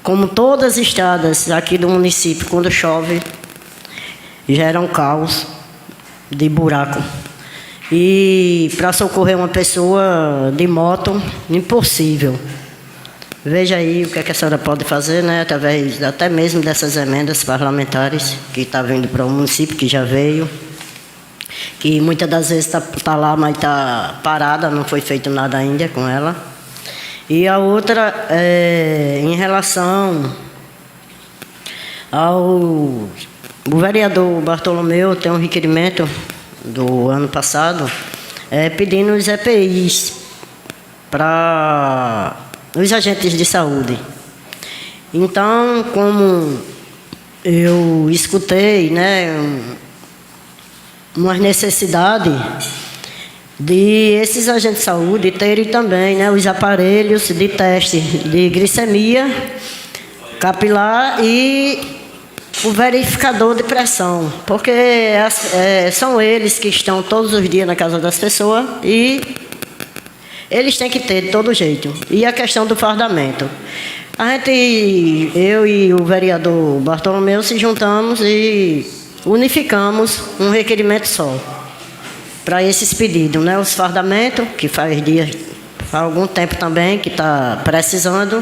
como todas as estradas aqui do município, quando chove, gera um caos de buraco. E para socorrer uma pessoa de moto, impossível. Veja aí o que a senhora pode fazer, né, através até mesmo dessas emendas parlamentares que está vindo para o município, que já veio, que muitas das vezes está lá, mas está parada, não foi feito nada ainda com ela. E a outra é em relação o vereador Bartolomeu tem um requerimento do ano passado pedindo os EPIs para os agentes de saúde. Então, como eu escutei, né, uma necessidade de esses agentes de saúde terem também, né, os aparelhos de teste de glicemia capilar e o verificador de pressão, porque são eles que estão todos os dias na casa das pessoas e eles têm que ter de todo jeito. E a questão do fardamento. Eu e o vereador Bartolomeu se juntamos e unificamos um requerimento só para esses pedidos, né? Os fardamentos, que faz algum tempo também que está precisando,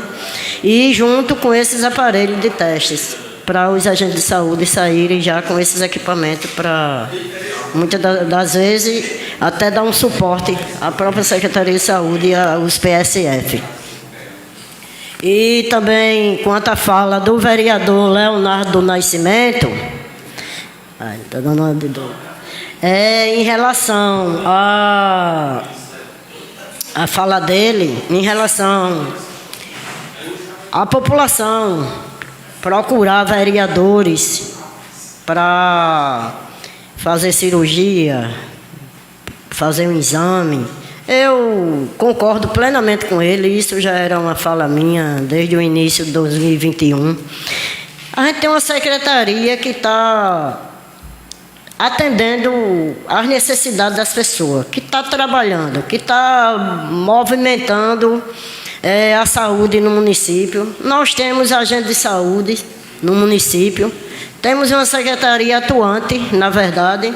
e junto com esses aparelhos de testes, para os agentes de saúde saírem já com esses equipamentos para, muitas das vezes, até dar um suporte à própria Secretaria de Saúde e aos PSF. E também, quanto à fala do vereador Leonardo do Nascimento, está dando uma de dor, em relação a fala dele, em relação à população, procurar vereadores para fazer cirurgia, fazer um exame. Eu concordo plenamente com ele, isso já era uma fala minha desde o início de 2021. A gente tem uma secretaria que está atendendo às necessidades das pessoas, que está trabalhando, que está movimentando a saúde no município. Nós temos agente de saúde no município, temos uma secretaria atuante, na verdade,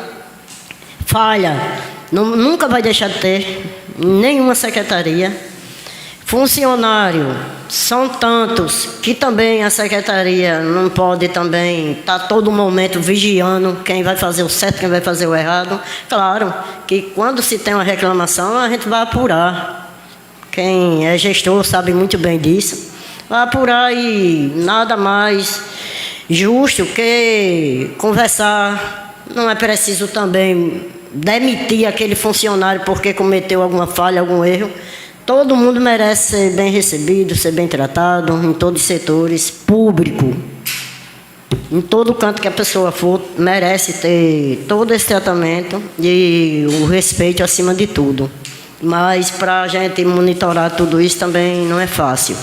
falha, nunca vai deixar de ter nenhuma secretaria. Funcionário, são tantos que também a secretaria não pode também estar todo momento vigiando quem vai fazer o certo, quem vai fazer o errado. Claro que quando se tem uma reclamação, a gente vai apurar. Quem é gestor sabe muito bem disso. Vai apurar e nada mais justo que conversar. Não é preciso também demitir aquele funcionário porque cometeu alguma falha, algum erro. Todo mundo merece ser bem recebido, ser bem tratado, em todos os setores, público. Em todo canto que a pessoa for, merece ter todo esse tratamento e o respeito acima de tudo. Mas para a gente monitorar tudo isso também não é fácil.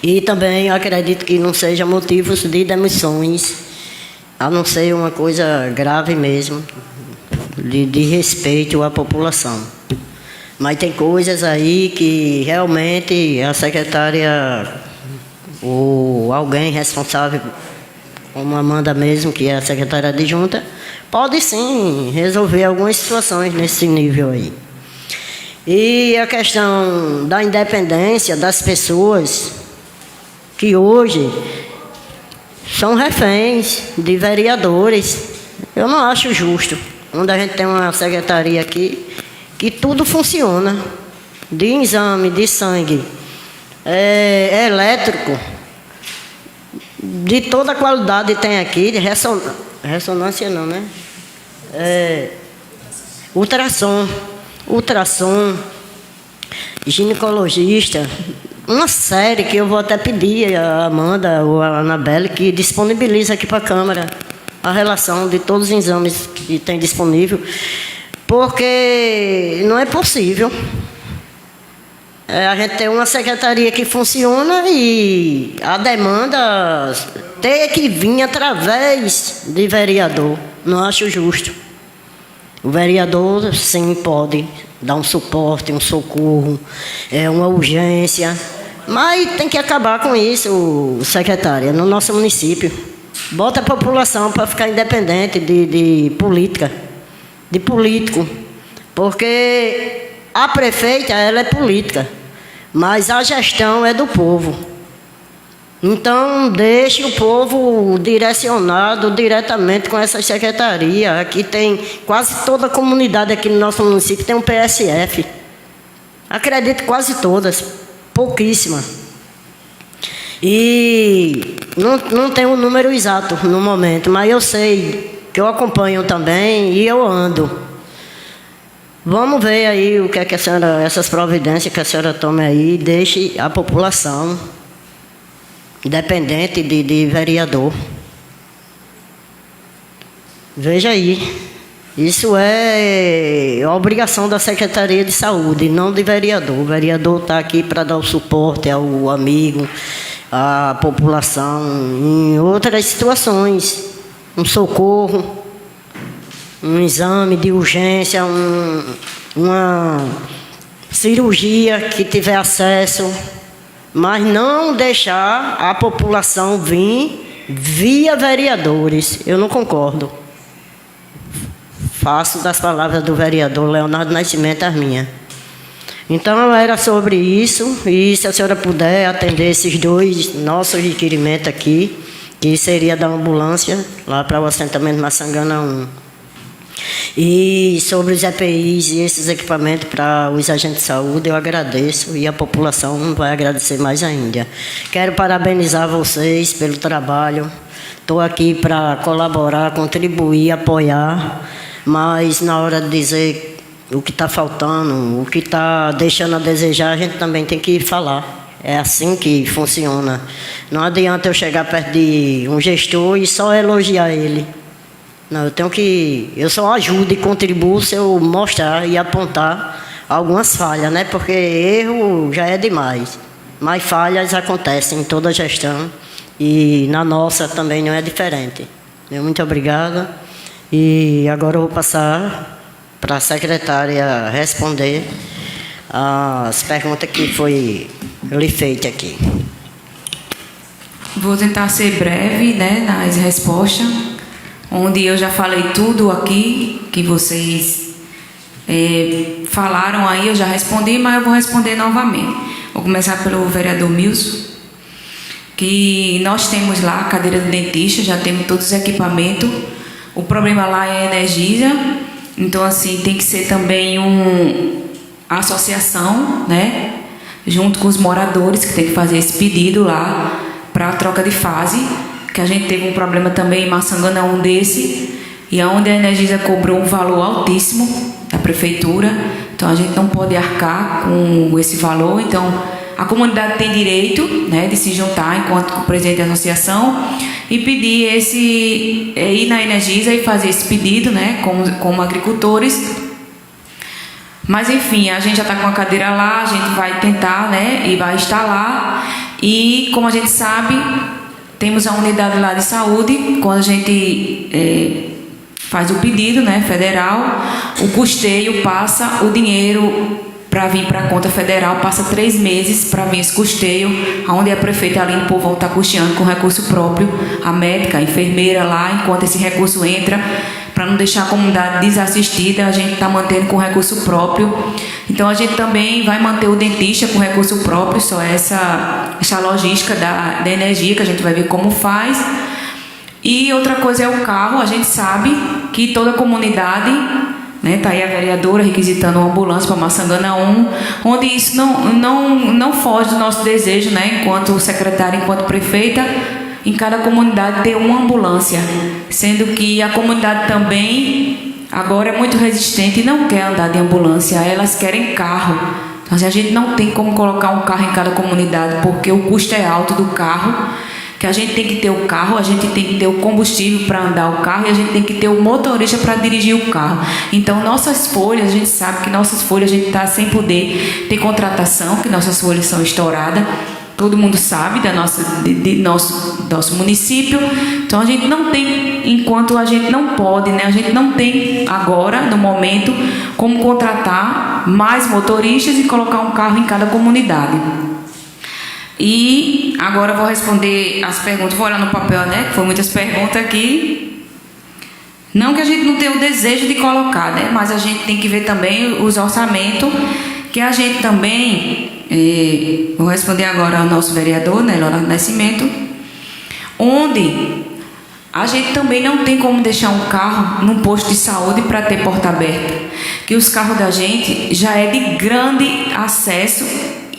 E também acredito que não seja motivos de demissões, a não ser uma coisa grave mesmo, de respeito à população. Mas tem coisas aí que realmente a secretária ou alguém responsável, como a Amanda mesmo, que é a secretária adjunta, pode sim resolver algumas situações nesse nível aí. E a questão da independência das pessoas que hoje são reféns de vereadores, eu não acho justo. Quando a gente tem uma secretaria aqui que tudo funciona, de exame, de sangue, elétrico, de toda a qualidade tem aqui, de ressonância não, né? Ultrassom, ginecologista, uma série que eu vou até pedir a Amanda ou a Anabelle que disponibiliza aqui para a Câmara a relação de todos os exames que tem disponível, porque não é possível a gente ter uma secretaria que funciona e a demanda ter que vir através de vereador. Não acho justo. O vereador, sim, pode dar um suporte, um socorro, uma urgência, mas tem que acabar com isso, secretária, no nosso município. Bota a população para ficar independente de política, de político. Porque a prefeita, ela é política, mas a gestão é do povo. Então, deixe o povo direcionado diretamente com essa secretaria. Aqui tem quase toda a comunidade aqui no nosso município tem um PSF. Acredito quase todas, pouquíssimas. E não tenho o número exato no momento, mas eu sei que eu acompanho também e eu ando. Vamos ver aí o que é que a senhora, essas providências que a senhora tome aí, deixe a população dependente de vereador. Veja aí, isso é obrigação da Secretaria de Saúde, não de vereador. O vereador está aqui para dar o suporte ao amigo, à população, em outras situações, um socorro, um exame de urgência, uma cirurgia que tiver acesso, mas não deixar a população vir via vereadores. Eu não concordo. Faço das palavras do vereador Leonardo Nascimento as minhas. Então, era sobre isso, e se a senhora puder atender esses dois nossos requerimentos aqui, que seria da ambulância, lá para o assentamento Maçangana 1. E sobre os EPIs e esses equipamentos para os agentes de saúde, eu agradeço, e a população vai agradecer mais ainda. Quero parabenizar vocês pelo trabalho. Estou aqui para colaborar, contribuir, apoiar, mas na hora de dizer o que está faltando, o que está deixando a desejar, a gente também tem que falar. É assim que funciona. Não adianta eu chegar perto de um gestor e só elogiar ele. Não, eu só ajudo e contribuo se eu mostrar e apontar algumas falhas, né? Porque erro já é demais. Mas falhas acontecem em toda a gestão e na nossa também não é diferente. Muito obrigada. E agora eu vou passar para a secretária responder as perguntas que foi lhe feita aqui. Vou tentar ser breve, né, nas respostas, onde eu já falei tudo aqui que vocês falaram aí, eu já respondi, mas eu vou responder novamente. Vou começar pelo vereador Milson, que nós temos lá a cadeira de dentista, já temos todos os equipamentos. O problema lá é a Energisa. Então, assim, tem que ser também uma associação, né? Junto com os moradores, que tem que fazer esse pedido lá para a troca de fase, que a gente teve um problema também em Maçangana, um desse, e onde a Energisa cobrou um valor altíssimo da prefeitura. Então, a gente não pode arcar com esse valor. Então, a comunidade tem direito, né, de se juntar enquanto presidente da associação e pedir ir na Energisa e fazer esse pedido, né, como agricultores. Mas, enfim, a gente já está com a cadeira lá, a gente vai tentar, né, e vai instalar. E, como a gente sabe, temos a unidade lá de saúde. Quando a gente faz o pedido, né, federal, o custeio passa o dinheiro para vir para a conta federal, passa 3 meses para vir esse custeio, onde a prefeita Aline Povão está custeando com recurso próprio, a médica, a enfermeira lá, enquanto esse recurso entra, para não deixar a comunidade desassistida, a gente está mantendo com recurso próprio. Então, a gente também vai manter o dentista com recurso próprio, só essa logística da energia, que a gente vai ver como faz. E outra coisa é o carro. A gente sabe que toda a comunidade, né, tá aí a vereadora requisitando uma ambulância para Maçangana 1, onde isso não foge do nosso desejo, né, enquanto secretária, enquanto prefeita, em cada comunidade ter uma ambulância, sendo que a comunidade também agora é muito resistente e não quer andar de ambulância, elas querem carro. Então, a gente não tem como colocar um carro em cada comunidade, porque o custo é alto do carro, que a gente tem que ter o carro, a gente tem que ter o combustível para andar o carro e a gente tem que ter o motorista para dirigir o carro. Então, nossas folhas, a gente sabe que nossas folhas a gente está sem poder ter contratação, que nossas folhas são estouradas. Todo mundo sabe de nosso município. Então, a gente não tem, enquanto a gente não pode, né? A gente não tem agora, no momento, como contratar mais motoristas e colocar um carro em cada comunidade. E agora eu vou responder as perguntas. Vou olhar no papel, né? Que foram muitas perguntas aqui. Não que a gente não tenha o desejo de colocar, né? Mas a gente tem que ver também os orçamentos, que a gente também, vou responder agora ao nosso vereador, né, Leonardo Nascimento, onde a gente também não tem como deixar um carro num posto de saúde para ter porta aberta, que os carros da gente já é de grande acesso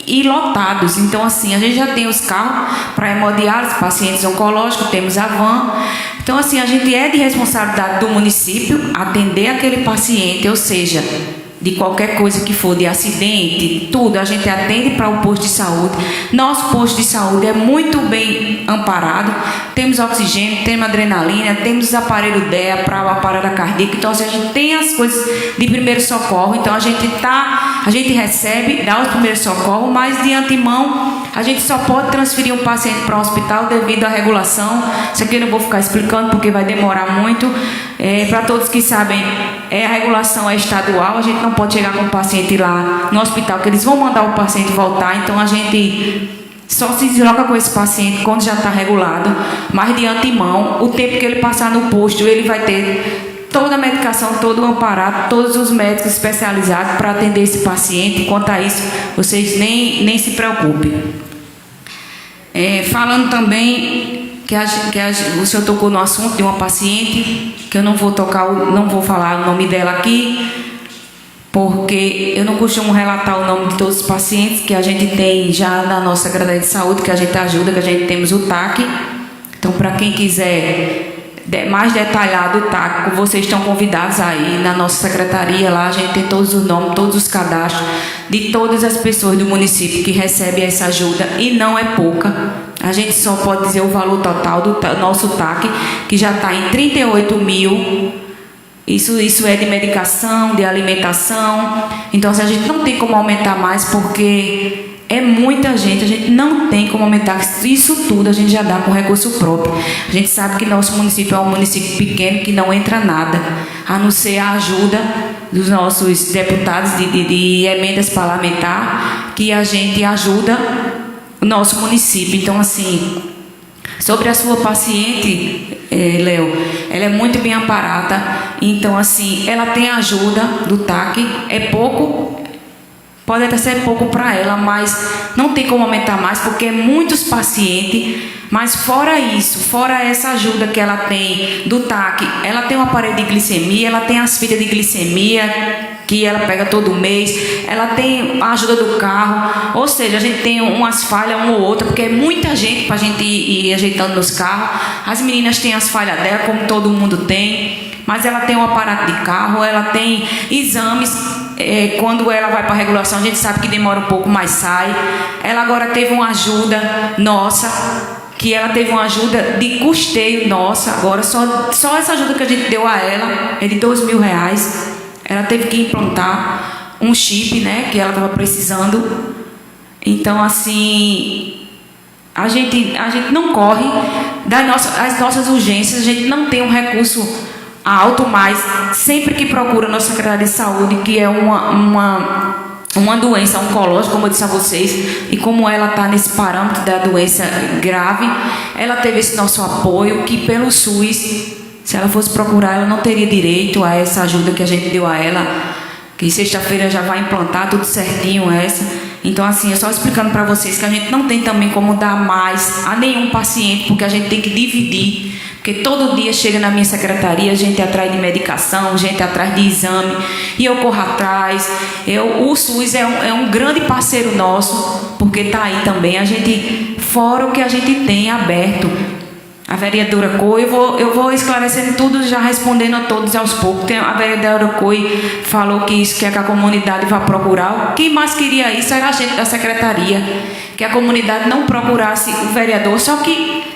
e lotados. Então, assim, a gente já tem os carros para hemodiálise, pacientes oncológicos, temos a van. Então, assim, a gente é de responsabilidade do município atender aquele paciente, ou seja, de qualquer coisa que for, de acidente, tudo, a gente atende para o posto de saúde. Nosso posto de saúde é muito bem amparado, temos oxigênio, temos adrenalina, temos os aparelhos DEA para a parada cardíaca, então assim, a gente tem as coisas de primeiro socorro, então a gente recebe, dá os primeiros socorros, mas de antemão a gente só pode transferir um paciente para o hospital devido à regulação. Isso aqui eu não vou ficar explicando porque vai demorar muito. Para todos que sabem, a regulação é estadual, a gente não pode chegar com o paciente lá no hospital, que eles vão mandar o paciente voltar, então a gente só se desloca com esse paciente quando já está regulado, mas de antemão, o tempo que ele passar no posto, ele vai ter toda a medicação, todo o amparo, todos os médicos especializados para atender esse paciente. Quanto a isso, vocês nem se preocupem. Falando também o senhor tocou no assunto de uma paciente, que eu não vou falar o nome dela aqui, porque eu não costumo relatar o nome de todos os pacientes que a gente tem já na nossa Secretaria de Saúde, que a gente ajuda, que a gente temos o TAC. Então, para quem quiser mais detalhado o TAC, vocês estão convidados aí na nossa secretaria, lá a gente tem todos os nomes, todos os cadastros de todas as pessoas do município que recebem essa ajuda, e não é pouca. A gente só pode dizer o valor total do nosso TAC, que já está em 38 mil. Isso é de medicação, de alimentação. Então, assim, a gente não tem como aumentar mais, porque é muita gente, a gente não tem como aumentar isso tudo, a gente já dá com recurso próprio. A gente sabe que nosso município é um município pequeno, que não entra nada, a não ser a ajuda dos nossos deputados de emendas parlamentares, que a gente ajuda o nosso município. Então, assim, sobre a sua paciente, Léo, ela é muito bem amparada, então, assim, ela tem ajuda do TAC, é pouco. Pode até ser pouco para ela, mas não tem como aumentar mais, porque é muitos pacientes. Mas fora isso, fora essa ajuda que ela tem do TAC, ela tem um aparelho de glicemia, ela tem as fitas de glicemia, que ela pega todo mês, ela tem a ajuda do carro, ou seja, a gente tem umas falhas uma ou outra, porque é muita gente para a gente ir ajeitando nos carros. As meninas têm as falhas dela, como todo mundo tem, mas ela tem um aparato de carro, ela tem exames. Quando ela vai para a regulação, a gente sabe que demora um pouco, mas sai. Ela agora teve uma ajuda nossa, que ela teve uma ajuda de custeio nossa. Agora só essa ajuda que a gente deu a ela é de R$2.000. Ela teve que implantar um chip, né, que ela estava precisando. Então, assim, a gente não corre as nossas urgências, a gente não tem um recurso alto, mas sempre que procura a nossa Secretaria de Saúde, que é uma doença oncológica, como eu disse a vocês, e como ela está nesse parâmetro da doença grave, ela teve esse nosso apoio, que pelo SUS, se ela fosse procurar, ela não teria direito a essa ajuda que a gente deu a ela, que sexta-feira já vai implantar tudo certinho essa. Então, assim, é só explicando para vocês que a gente não tem também como dar mais a nenhum paciente, porque a gente tem que dividir. Porque todo dia chega na minha secretaria gente atrás de medicação, gente atrás de exame, e eu corro atrás. O SUS é um grande parceiro nosso, porque está aí também. A gente, fora o que a gente tem aberto. A vereadora Coi, eu vou esclarecendo tudo, já respondendo a todos aos poucos. A vereadora Coi falou que isso quer que a comunidade vá procurar. Quem mais queria isso era a gente da secretaria, que a comunidade não procurasse o vereador, só que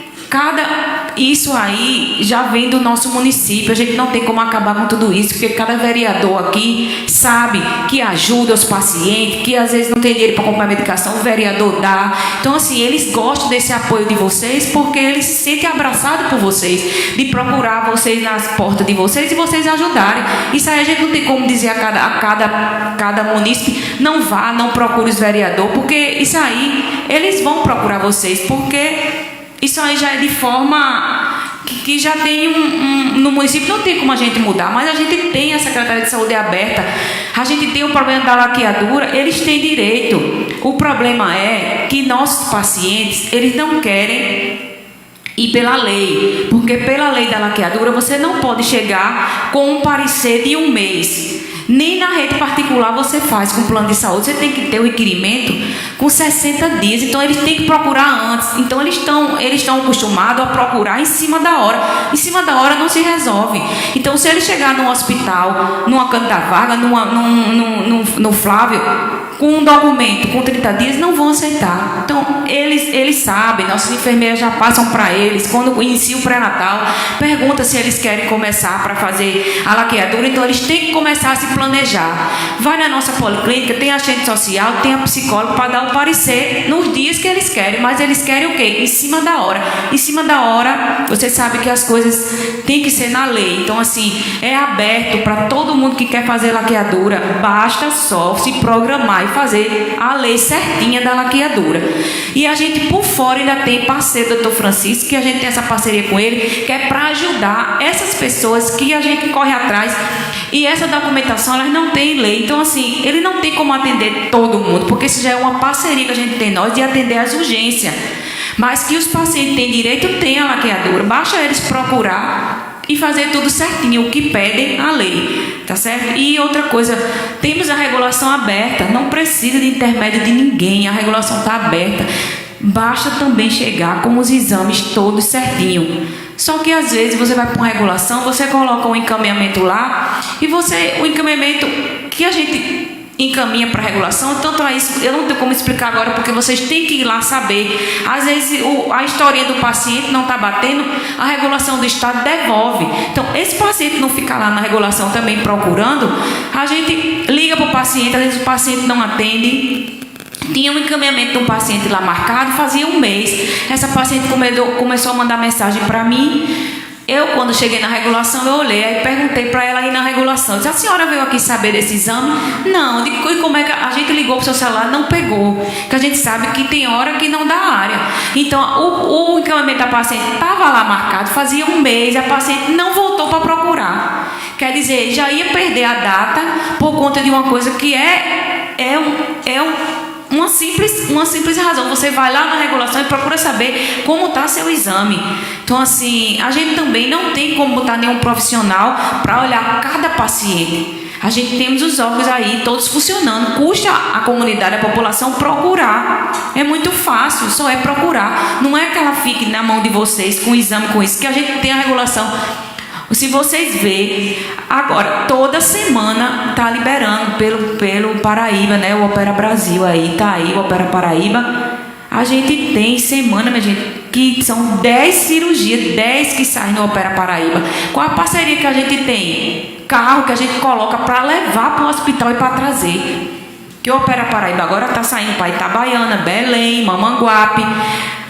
isso aí já vem do nosso município. A gente não tem como acabar com tudo isso, porque cada vereador aqui sabe que ajuda os pacientes, que às vezes não tem dinheiro para comprar medicação, o vereador dá. Então, assim, eles gostam desse apoio de vocês, porque eles se sentem abraçados por vocês, de procurar vocês nas portas de vocês e vocês ajudarem. Isso aí a gente não tem como dizer a cada munícipe, não vá, não procure os vereadores, porque isso aí eles vão procurar vocês, porque isso aí já é de forma que já tem no município, não tem como a gente mudar, mas a gente tem a Secretaria de Saúde aberta, a gente tem o problema da laqueadura, eles têm direito. O problema é que nossos pacientes, eles não querem ir pela lei, porque pela lei da laqueadura você não pode chegar com um parecer de 1 mês. Nem na rede particular você faz com plano de saúde. Você tem que ter o requerimento com 60 dias. Então, eles têm que procurar antes. Então, eles estão acostumados a procurar em cima da hora. Em cima da hora não se resolve. Então, se ele chegar num hospital, numa canta vaga, no Flávio, com um documento com 30 dias, não vão aceitar. Então, eles sabem, nossas enfermeiras já passam para eles, quando inicia o pré-natal, pergunta se eles querem começar para fazer a laqueadura. Então, eles têm que começar a se planejar. Vai na nossa policlínica, tem assistente social, tem a psicóloga para dar o parecer nos dias que eles querem, mas eles querem o quê? Em cima da hora. Em cima da hora, você sabe que as coisas têm que ser na lei. Então, assim, é aberto para todo mundo que quer fazer laqueadura, basta só se programar e fazer a lei certinha da laqueadura. E a gente, por fora, ainda tem parceiro, doutor Francisco, que a gente tem essa parceria com ele, que é para ajudar essas pessoas que a gente corre atrás. E essa documentação, elas não têm lei. Então, assim, ele não tem como atender todo mundo, porque isso já é uma parceria que a gente tem nós de atender as urgências. Mas que os pacientes têm direito, tem a laqueadura. Basta eles procurar e fazer tudo certinho, o que pedem a lei, tá certo? E outra coisa, temos a regulação aberta, não precisa de intermédio de ninguém, a regulação está aberta. Basta também chegar com os exames todos certinho. Só que às vezes você vai para uma regulação, você coloca um encaminhamento lá e o encaminhamento que a gente encaminha para a regulação, tanto é isso, eu não tenho como explicar agora, porque vocês têm que ir lá saber. Às vezes a historinha do paciente não está batendo, a regulação do Estado devolve. Então, esse paciente não fica lá na regulação também procurando, a gente liga para o paciente, às vezes o paciente não atende. Tinha um encaminhamento de um paciente lá marcado, fazia 1 mês. Essa paciente começou a mandar mensagem para mim. Eu, quando cheguei na regulação, eu olhei, aí perguntei para ela ir na regulação. Eu disse, a senhora veio aqui saber desse exame? Não. E como é que a gente ligou para o seu celular? Não pegou. Porque a gente sabe que tem hora que não dá área. Então, o encaminhamento da paciente estava lá marcado, fazia 1 mês, a paciente não voltou para procurar. Quer dizer, já ia perder a data por conta de uma coisa que uma simples razão. Você vai lá na regulação e procura saber como está seu exame. Então, assim, a gente também não tem como botar nenhum profissional para olhar cada paciente. A gente temos os órgãos aí, todos funcionando. Custa a comunidade, a população procurar. É muito fácil, só é procurar. Não é que ela fique na mão de vocês com o exame, com isso, que a gente tem a regulação. Se vocês verem, agora, toda semana está liberando pelo Paraíba, né? O Opera Brasil aí, tá aí, o Opera Paraíba. A gente tem semana, minha gente, que são 10 cirurgias, 10 que saem no Opera Paraíba. Qual a parceria que a gente tem? Carro que a gente coloca para levar para o hospital e para trazer. Que o Opera Paraíba agora está saindo para Itabaiana, Belém, Mamanguape.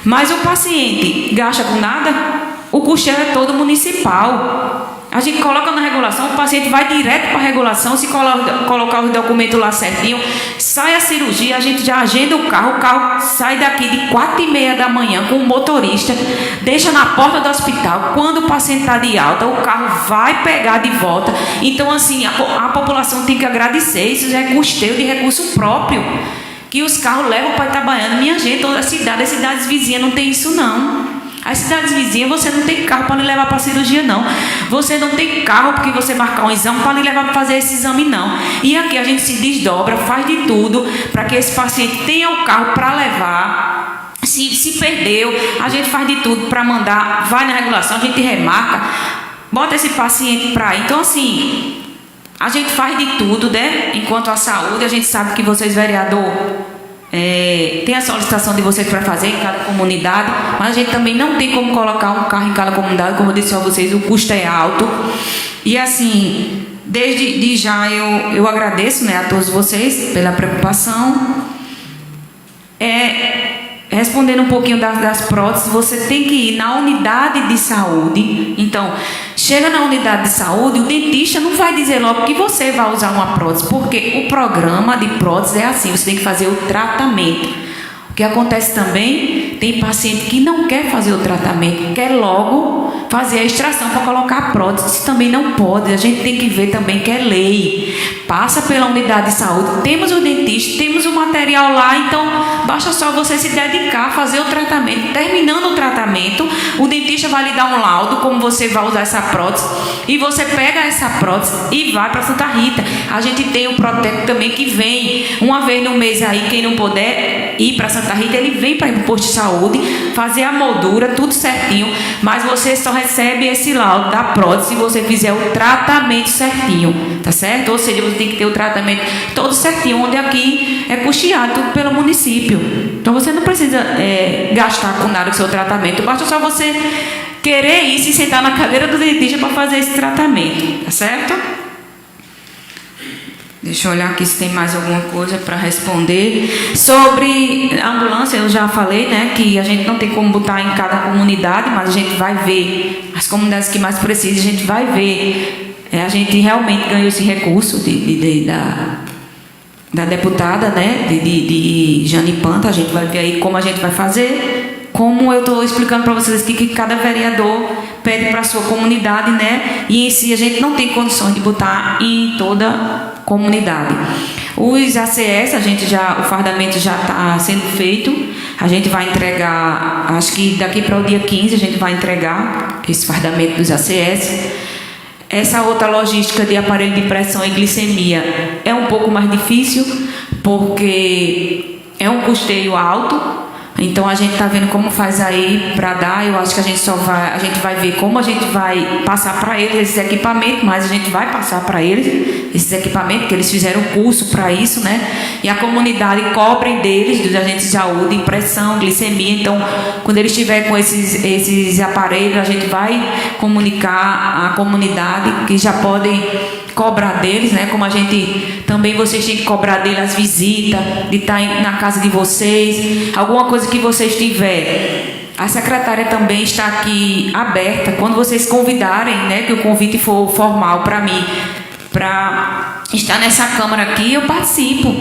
Mas o paciente gasta com nada? O custeio é todo municipal. A gente coloca na regulação, o paciente vai direto para a regulação, se colocar os documentos lá certinho, sai a cirurgia, a gente já agenda o carro sai daqui de 4h30 da manhã com o motorista, deixa na porta do hospital. Quando o paciente está de alta, o carro vai pegar de volta. Então, assim, a população tem que agradecer, isso já é custeio de recurso próprio, que os carros levam para Itabaiana. Minha gente, toda a cidade, as cidades vizinhas não tem isso não. As cidades vizinhas, você não tem carro para lhe levar para a cirurgia, não. Você não tem carro porque você marcar um exame para lhe levar para fazer esse exame, não. E aqui a gente se desdobra, faz de tudo para que esse paciente tenha o carro para levar. Se perdeu, a gente faz de tudo para mandar, vai na regulação, a gente remarca, bota esse paciente para ir. Então, assim, a gente faz de tudo, né? Enquanto a saúde, a gente sabe que vocês, vereador, tem a solicitação de vocês para fazer em cada comunidade, mas a gente também não tem como colocar um carro em cada comunidade, como eu disse a vocês, o custo é alto. E assim, desde já eu agradeço, né, a todos vocês pela preocupação. Respondendo um pouquinho das próteses, você tem que ir na unidade de saúde. Então, chega na unidade de saúde, o dentista não vai dizer logo que você vai usar uma prótese, porque o programa de prótese é assim, você tem que fazer o tratamento. O que acontece também, tem paciente que não quer fazer o tratamento, quer logo fazer a extração para colocar a prótese. Isso também não pode. A gente tem que ver também que é lei. Passa pela unidade de saúde. Temos o dentista, temos o material lá, então basta só você se dedicar a fazer o tratamento. Terminando o tratamento, o dentista vai lhe dar um laudo como você vai usar essa prótese e você pega essa prótese e vai para Santa Rita. A gente tem o Protec também que vem uma vez no mês aí, quem não puder ir para Santa Rita, ele vem para o posto de saúde, fazer a moldura, tudo certinho, mas você só recebe esse laudo da prótese se você fizer o tratamento certinho, tá certo? Ou seja, você tem que ter o tratamento todo certinho, onde aqui é custeado tudo pelo município. Então você não precisa gastar com nada o seu tratamento, basta só você querer ir se sentar na cadeira do dentista para fazer esse tratamento, tá certo? Deixa eu olhar aqui se tem mais alguma coisa para responder. Sobre a ambulância, eu já falei, né, que a gente não tem como botar em cada comunidade, mas a gente vai ver as comunidades que mais precisam, a gente vai ver. A gente realmente ganhou esse recurso da deputada, né, de Jane Panta. A gente vai ver aí como a gente vai fazer. Como eu estou explicando para vocês aqui, que cada vereador pede para a sua comunidade, né? E em si a gente não tem condições de botar em toda comunidade. Os ACS, o fardamento já está sendo feito. A gente vai entregar, acho que daqui para o dia 15 a gente vai entregar esse fardamento dos ACS. Essa outra logística de aparelho de pressão e glicemia é um pouco mais difícil, porque é um custeio alto. Então a gente está vendo como faz aí para dar. Eu acho que a gente vai ver como a gente vai passar para eles esses equipamentos, mas a gente vai passar para eles esses equipamentos, porque eles fizeram curso para isso, né? E a comunidade cobre deles, dos agentes de saúde, pressão, glicemia. Então, quando eles estiverem com esses aparelhos, a gente vai comunicar à comunidade que já podem cobrar deles, né? Como a gente também, vocês têm que cobrar deles as visitas, de estar na casa de vocês, alguma coisa que vocês tiverem. A secretária também está aqui aberta, quando vocês convidarem, né, que o convite for formal para mim, para estar nessa câmara aqui, eu participo.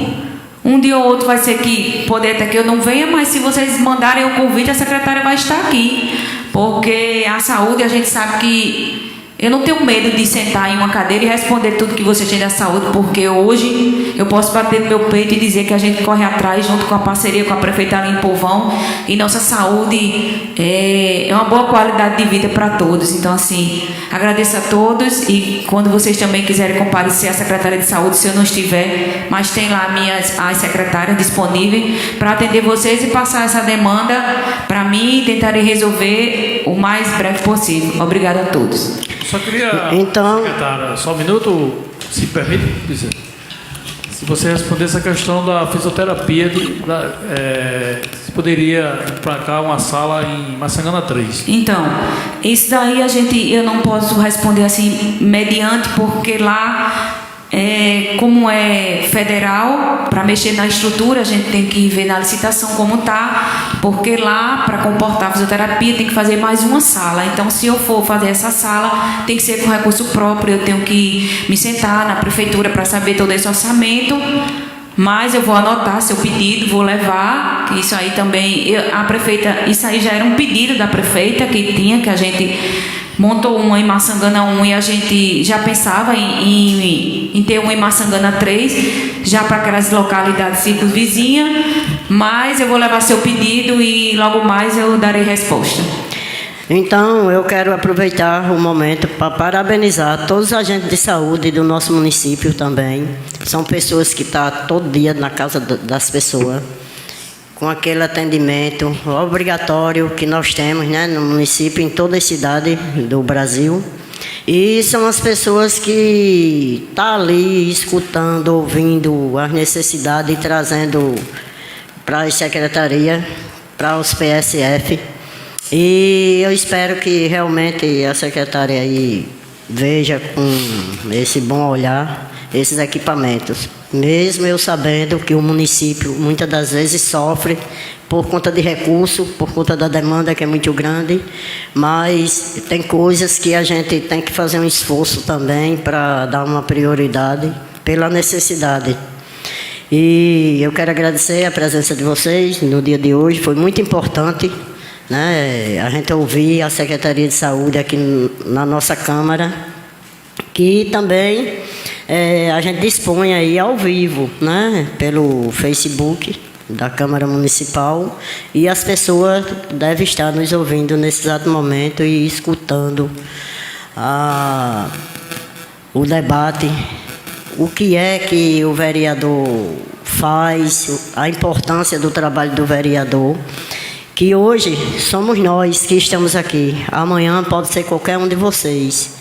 Um dia ou outro vai ser que poder até que eu não venha, mas se vocês mandarem o convite, a secretária vai estar aqui, porque a saúde, a gente sabe que eu não tenho medo de sentar em uma cadeira e responder tudo que vocês têm da saúde, porque hoje eu posso bater no meu peito e dizer que a gente corre atrás, junto com a parceria com a Prefeitura em Povão, e nossa saúde é uma boa qualidade de vida para todos. Então, assim, agradeço a todos, e quando vocês também quiserem comparecer à Secretaria de Saúde, se eu não estiver, mas tem lá as secretárias disponíveis para atender vocês e passar essa demanda para mim e tentarei resolver o mais breve possível. Obrigada a todos. Só queria, então, secretária, só um minuto, se permite dizer. Se você respondesse a questão da fisioterapia, se poderia ir para cá uma sala em Maçangana 3. Então, isso daí eu não posso responder assim mediante, porque lá, como é federal, para mexer na estrutura, a gente tem que ver na licitação como está, porque lá, para comportar a fisioterapia, tem que fazer mais uma sala. Então, se eu for fazer essa sala, tem que ser com recurso próprio, eu tenho que me sentar na prefeitura para saber todo esse orçamento, mas eu vou anotar seu pedido, vou levar, que isso aí também, a prefeita, isso aí já era um pedido da prefeita que a gente montou uma em Maçangana 1 e a gente já pensava em ter uma em Maçangana 3, já para aquelas localidades circunvizinhas, mas eu vou levar seu pedido e logo mais eu darei resposta. Então, eu quero aproveitar o momento para parabenizar todos os agentes de saúde do nosso município também. São pessoas que estão todo dia na casa das pessoas, com aquele atendimento obrigatório que nós temos, né, no município, em toda a cidade do Brasil. E são as pessoas que estão ali escutando, ouvindo as necessidades e trazendo para a secretaria, para os PSF. E eu espero que realmente a secretária aí veja com esse bom olhar esses equipamentos. Mesmo eu sabendo que o município muitas das vezes sofre por conta de recurso, por conta da demanda que é muito grande, mas tem coisas que a gente tem que fazer um esforço também para dar uma prioridade pela necessidade. E eu quero agradecer a presença de vocês no dia de hoje, foi muito importante né, a gente ouvir a Secretaria de Saúde aqui na nossa Câmara, que também a gente dispõe aí ao vivo, né, pelo Facebook da Câmara Municipal, e as pessoas devem estar nos ouvindo nesse exato momento e escutando o debate, o que é que o vereador faz, a importância do trabalho do vereador, que hoje somos nós que estamos aqui, amanhã pode ser qualquer um de vocês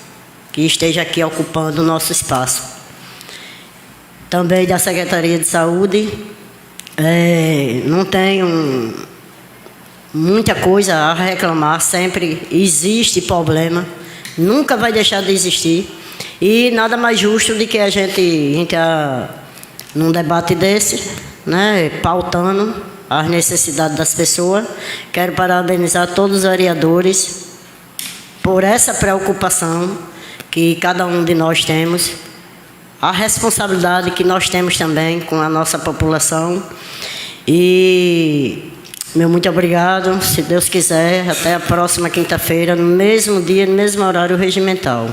que esteja aqui ocupando o nosso espaço. Também da Secretaria de Saúde, não tenho muita coisa a reclamar, sempre existe problema, nunca vai deixar de existir, e nada mais justo do que a gente entrar num debate desse, né, pautando as necessidades das pessoas. Quero parabenizar todos os vereadores por essa preocupação que cada um de nós temos, a responsabilidade que nós temos também com a nossa população. E meu muito obrigado. Se Deus quiser, até a próxima quinta-feira, no mesmo dia, no mesmo horário regimental.